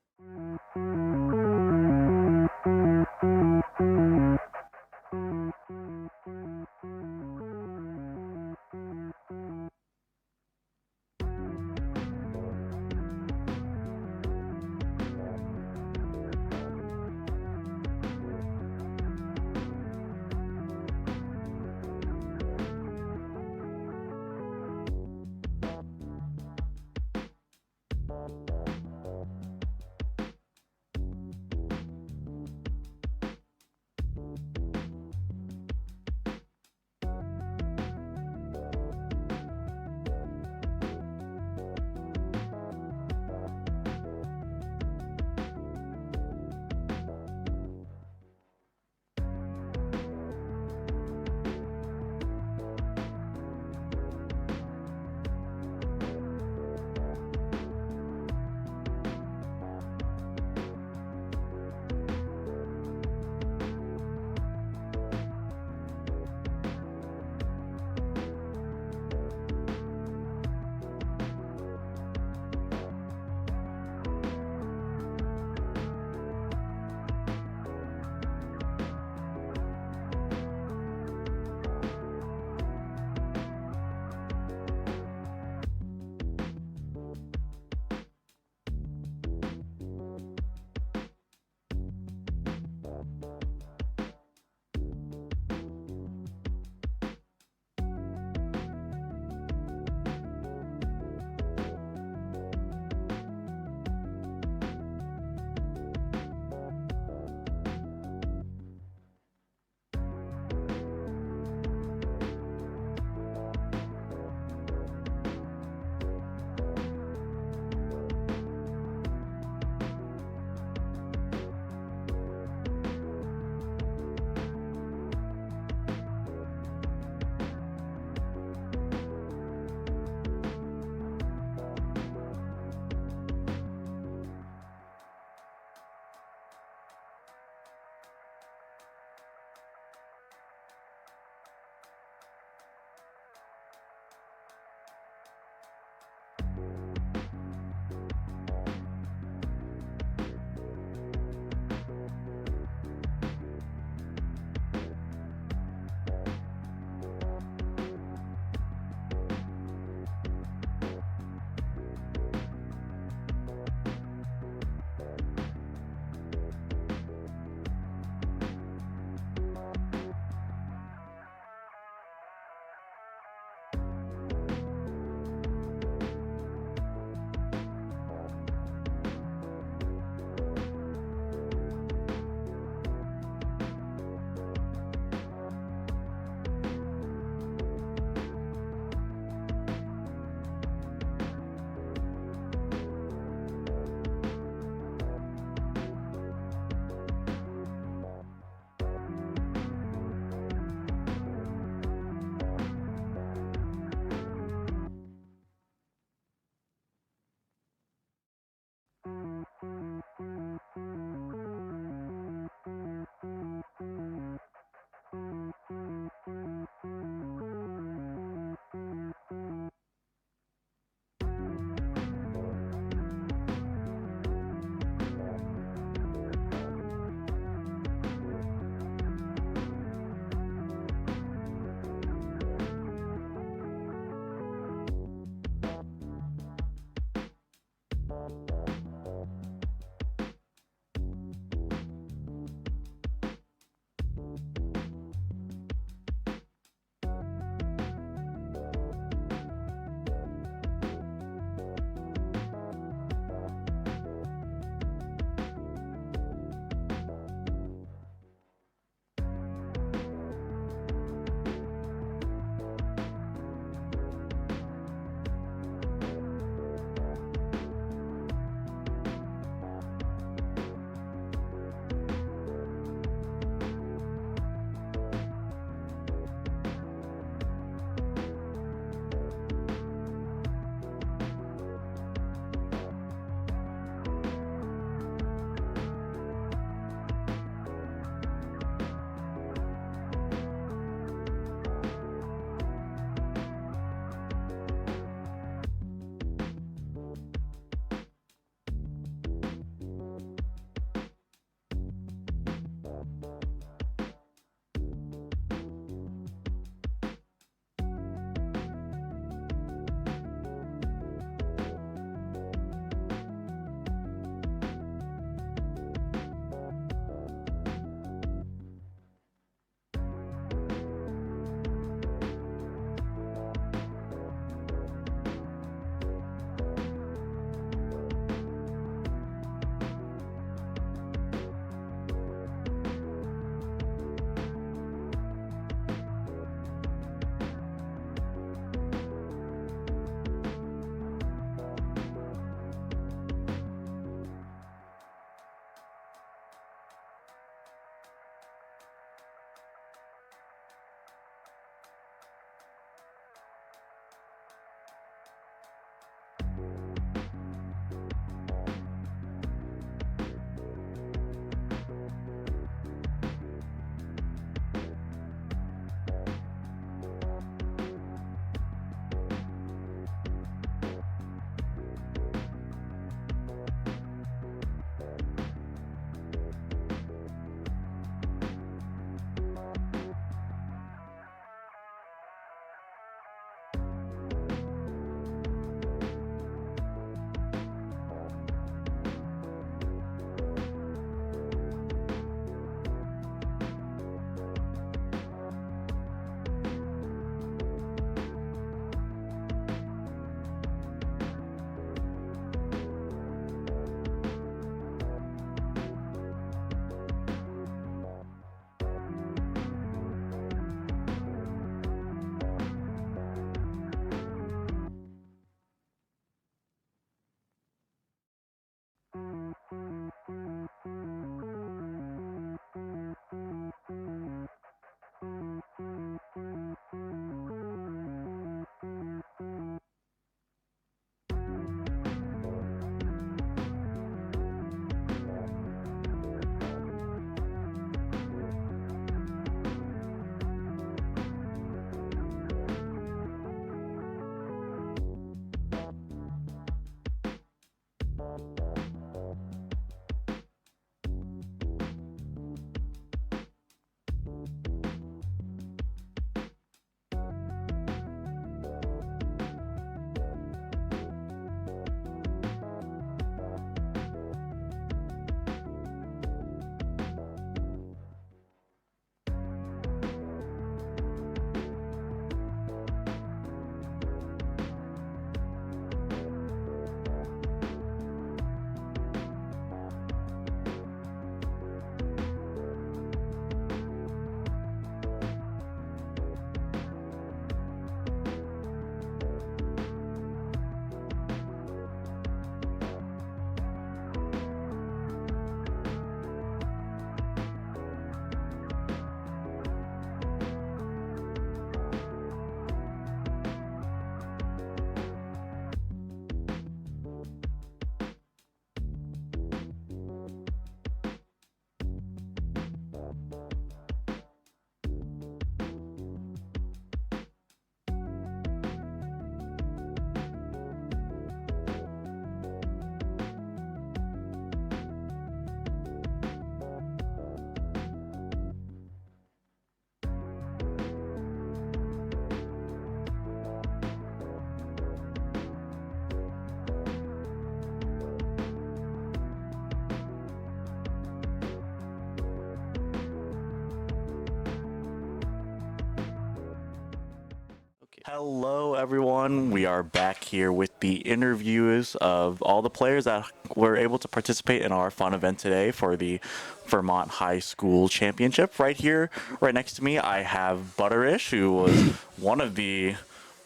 Hello, everyone. We are back here with the interviews of all the players that were able to participate in our fun event today for the Vermont High School Championship. Right here, right next to me, I have Butterish, who was one of the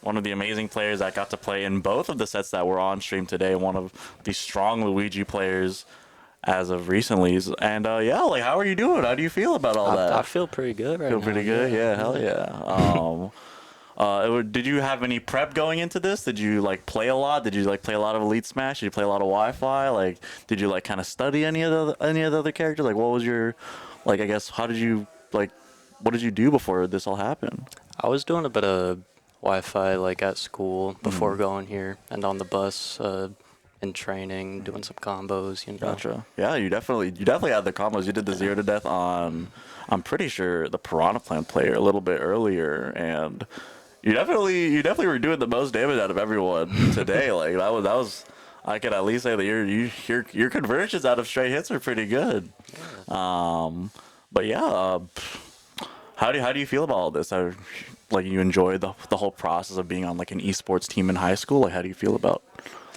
amazing players that got to play in both of the sets that were on stream today. One of the strong Luigi players as of recently. And yeah, like, how are you doing? How do you feel about all that? I feel pretty good right now. Feel pretty good? Yeah, hell yeah. Did you have any prep going into this? Did you like play a lot? Did you like play a lot of Elite Smash? Did you play a lot of Wi-Fi? Like, did you like kind of study any of the other characters? Like, what was your, like, I guess, how did you like, what did you do before this all happened? I was doing a bit of Wi-Fi like at school before Mm-hmm. going here and on the bus in training, doing some combos, you know. Gotcha. Yeah, you definitely had the combos. You did the 0 to death on, I'm pretty sure, the Piranha Plant player a little bit earlier, and you definitely were doing the most damage out of everyone today. Like that was I could at least say that your conversions out of straight hits are pretty good. But yeah, how do you feel about all this? Like you enjoy the whole process of being on like an esports team in high school. Like how do you feel about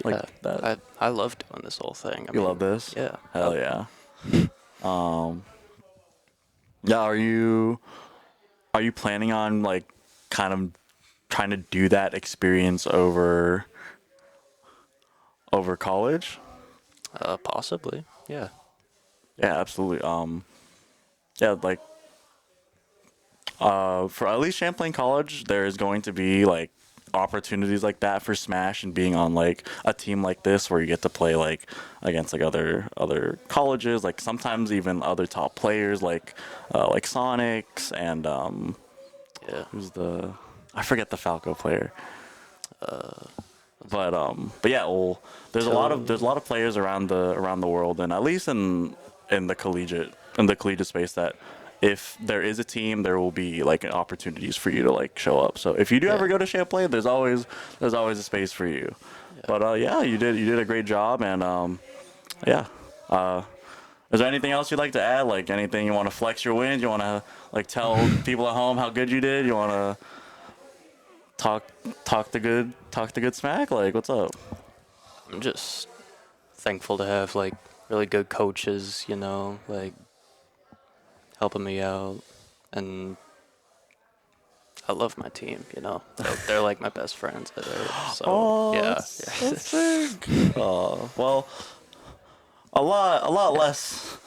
like Yeah, that? I love doing this whole thing. You love this? Yeah. Hell yeah. Yeah, are you planning on like kind of trying to do that experience over college? Possibly. Yeah. Yeah, absolutely. Yeah, like for at least Champlain College, there is going to be like opportunities like that for Smash and being on like a team like this where you get to play like against like other colleges, like sometimes even other top players like Sonics and Yeah. who's the I forget the Falco player. But yeah, well, there's a lot of players around the world, and at least in the collegiate space, that if there is a team, there will be like opportunities for you to like show up. So if you do ever go to Champlain, there's always a space for you. But yeah, you did a great job, and yeah. Is there anything else you'd like to add? Like anything you want to flex your wins? You want to like tell people at home how good you did? You want to talk the good smack? Like, what's up? I'm just thankful to have like really good coaches, you know, like helping me out, and I love my team, you know. They're like my best friends. So yeah. That's sick. Oh, well, a lot less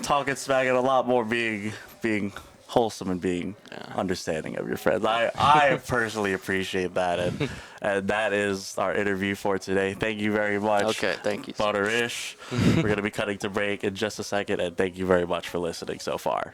talking smack and a lot more being wholesome and being understanding of your friends. I personally appreciate that, and that is our interview for today. Thank you very much. Okay, thank you. Butterish. We're gonna be cutting to break in just a second, and thank you very much for listening so far.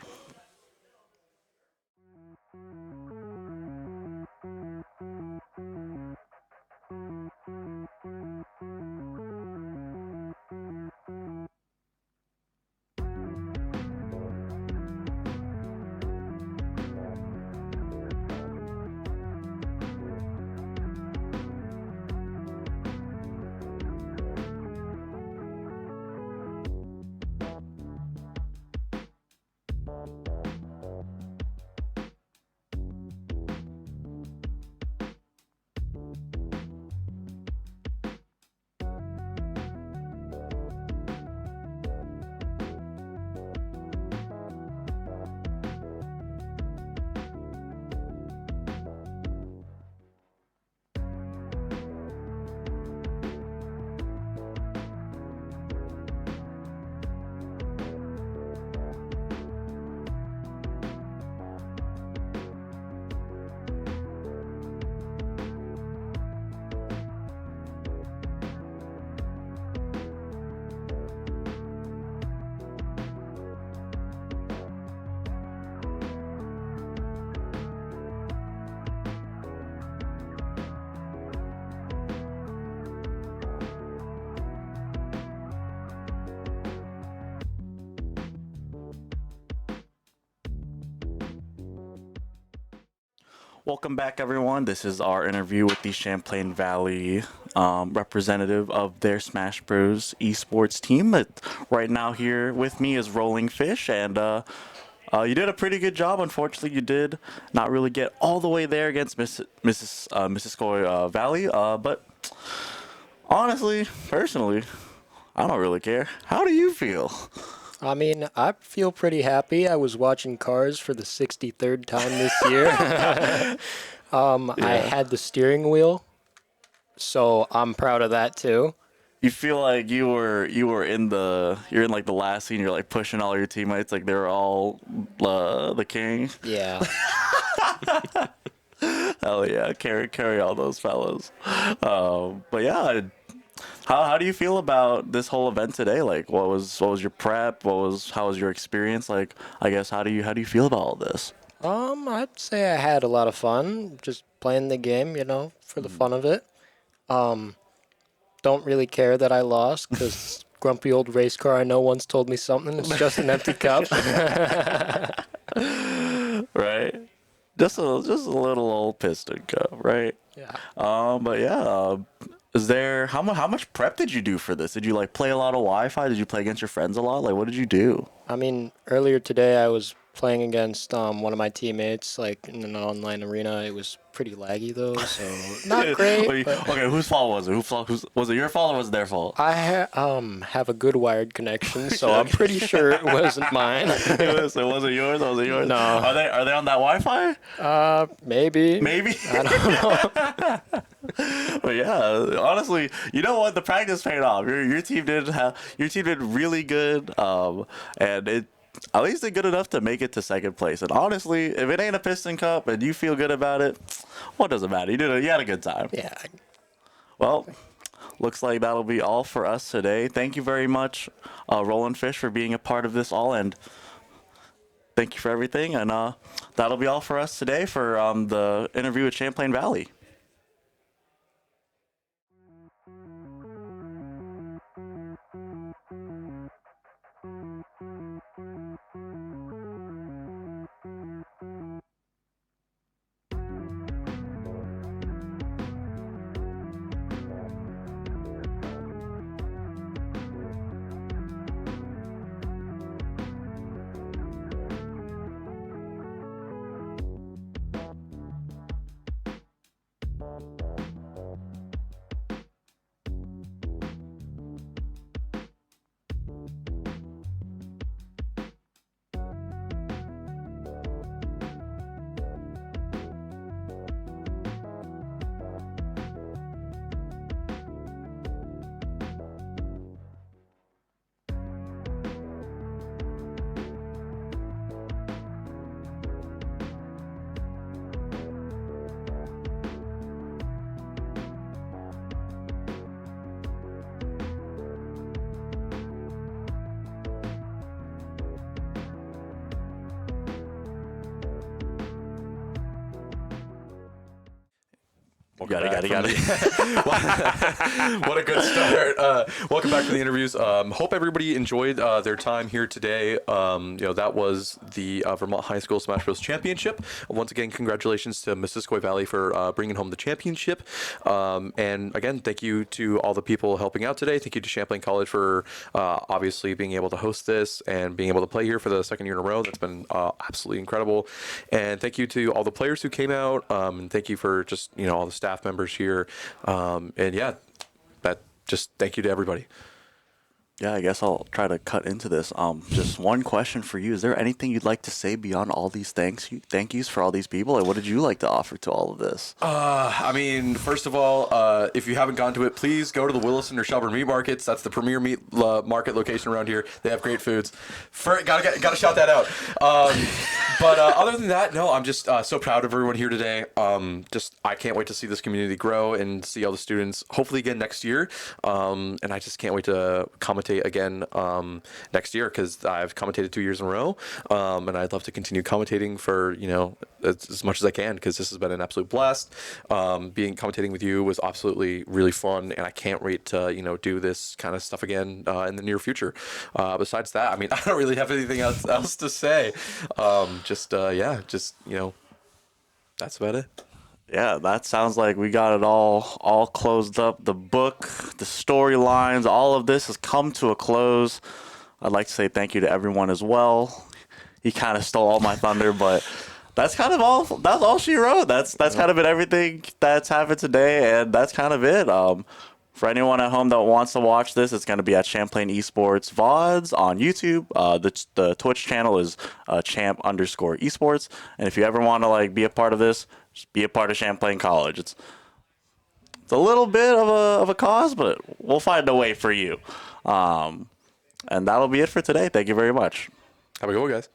Welcome back, everyone. This is our interview with the Champlain Valley representative of their Smash Bros. Esports team. Right now, here with me is Rolling Fish, and You did a pretty good job. Unfortunately, you did not really get all the way there against Missisquoi Valley. But honestly, personally, I don't really care. How do you feel? I mean, I feel pretty happy. I was watching Cars for the 63rd time this year. I had the steering wheel, so I'm proud of that too. You feel like you're in like the last scene. You're like pushing all your teammates like they're all the king. Yeah. Hell yeah, carry all those fellas. But yeah, how do you feel about this whole event today? Like, what was your prep? How was your experience? Like, I guess how do you feel about all this? I'd say I had a lot of fun just playing the game, for the fun of it. Don't really care that I lost because grumpy old race car I know once told me something. It's just an empty cup. Right? Just a little old piston cup, right? Yeah. But yeah, is there how much prep did you do for this? Did you like play a lot of Wi-Fi? Did you play against your friends a lot? Like, what did you do? I mean, earlier today I was playing against one of my teammates, like in an online arena. It was pretty laggy though, so not great. But Okay, whose fault was it? Was it your fault or was it their fault? I have a good wired connection, so I'm pretty sure it wasn't mine. Was it yours? Was it yours? No. Are they on that Wi-Fi? Maybe. Maybe. I don't know. But yeah, honestly, you know what? The practice paid off. Your team did really good, and at least did good enough to make it to second place. And honestly, if it ain't a Piston Cup and you feel good about it, what does it matter? You had a good time. Yeah. Well, looks like that'll be all for us today. Thank you very much, Roland Fish, for being a part of this all, and thank you for everything. And that'll be all for us today for the interview with Champlain Valley. Got it. What a good start. Welcome back to the interviews. Hope everybody enjoyed their time here today. That was the Vermont High School Smash Bros. Championship. Once again, congratulations to Missisquoi Valley for bringing home the championship. And again, thank you to all the people helping out today. Thank you to Champlain College for obviously being able to host this and being able to play here for the second year in a row. That's been absolutely incredible. And thank you to all the players who came out. And thank you for just, all the staff members here. Just thank you to everybody. Yeah, I guess I'll try to cut into this. Just one question for you. Is there anything you'd like to say beyond all these thank yous for all these people? Like, what did you like to offer to all of this? First of all, if you haven't gone to it, please go to the Williston or Shelburne meat markets. That's the premier meat market location around here. They have great foods. Gotta shout that out. But other than that, no, I'm just so proud of everyone here today. I can't wait to see this community grow and see all the students hopefully again next year. And I just can't wait to commentate again next year because I've commentated 2 years in a row. And I'd love to continue commentating for, as much as I can because this has been an absolute blast. Commentating with you was absolutely really fun. And I can't wait to, do this kind of stuff again in the near future. Besides that, I don't really have anything else to say. That's about it. Yeah, that sounds like we got it all closed up. The book, the storylines, all of this has come to a close. I'd like to say thank you to everyone as well. he kind of stole all my thunder, but that's kind of all. That's all she wrote. That's kind of been everything that's happened today, and that's kind of it. For anyone at home that wants to watch this, it's going to be at Champlain Esports VODs on YouTube. The Twitch channel is champ_esports. And if you ever want to like be a part of this, just be a part of Champlain College. It's a little bit of a cause, but we'll find a way for you. And that'll be it for today. Thank you very much. Have a good one, guys.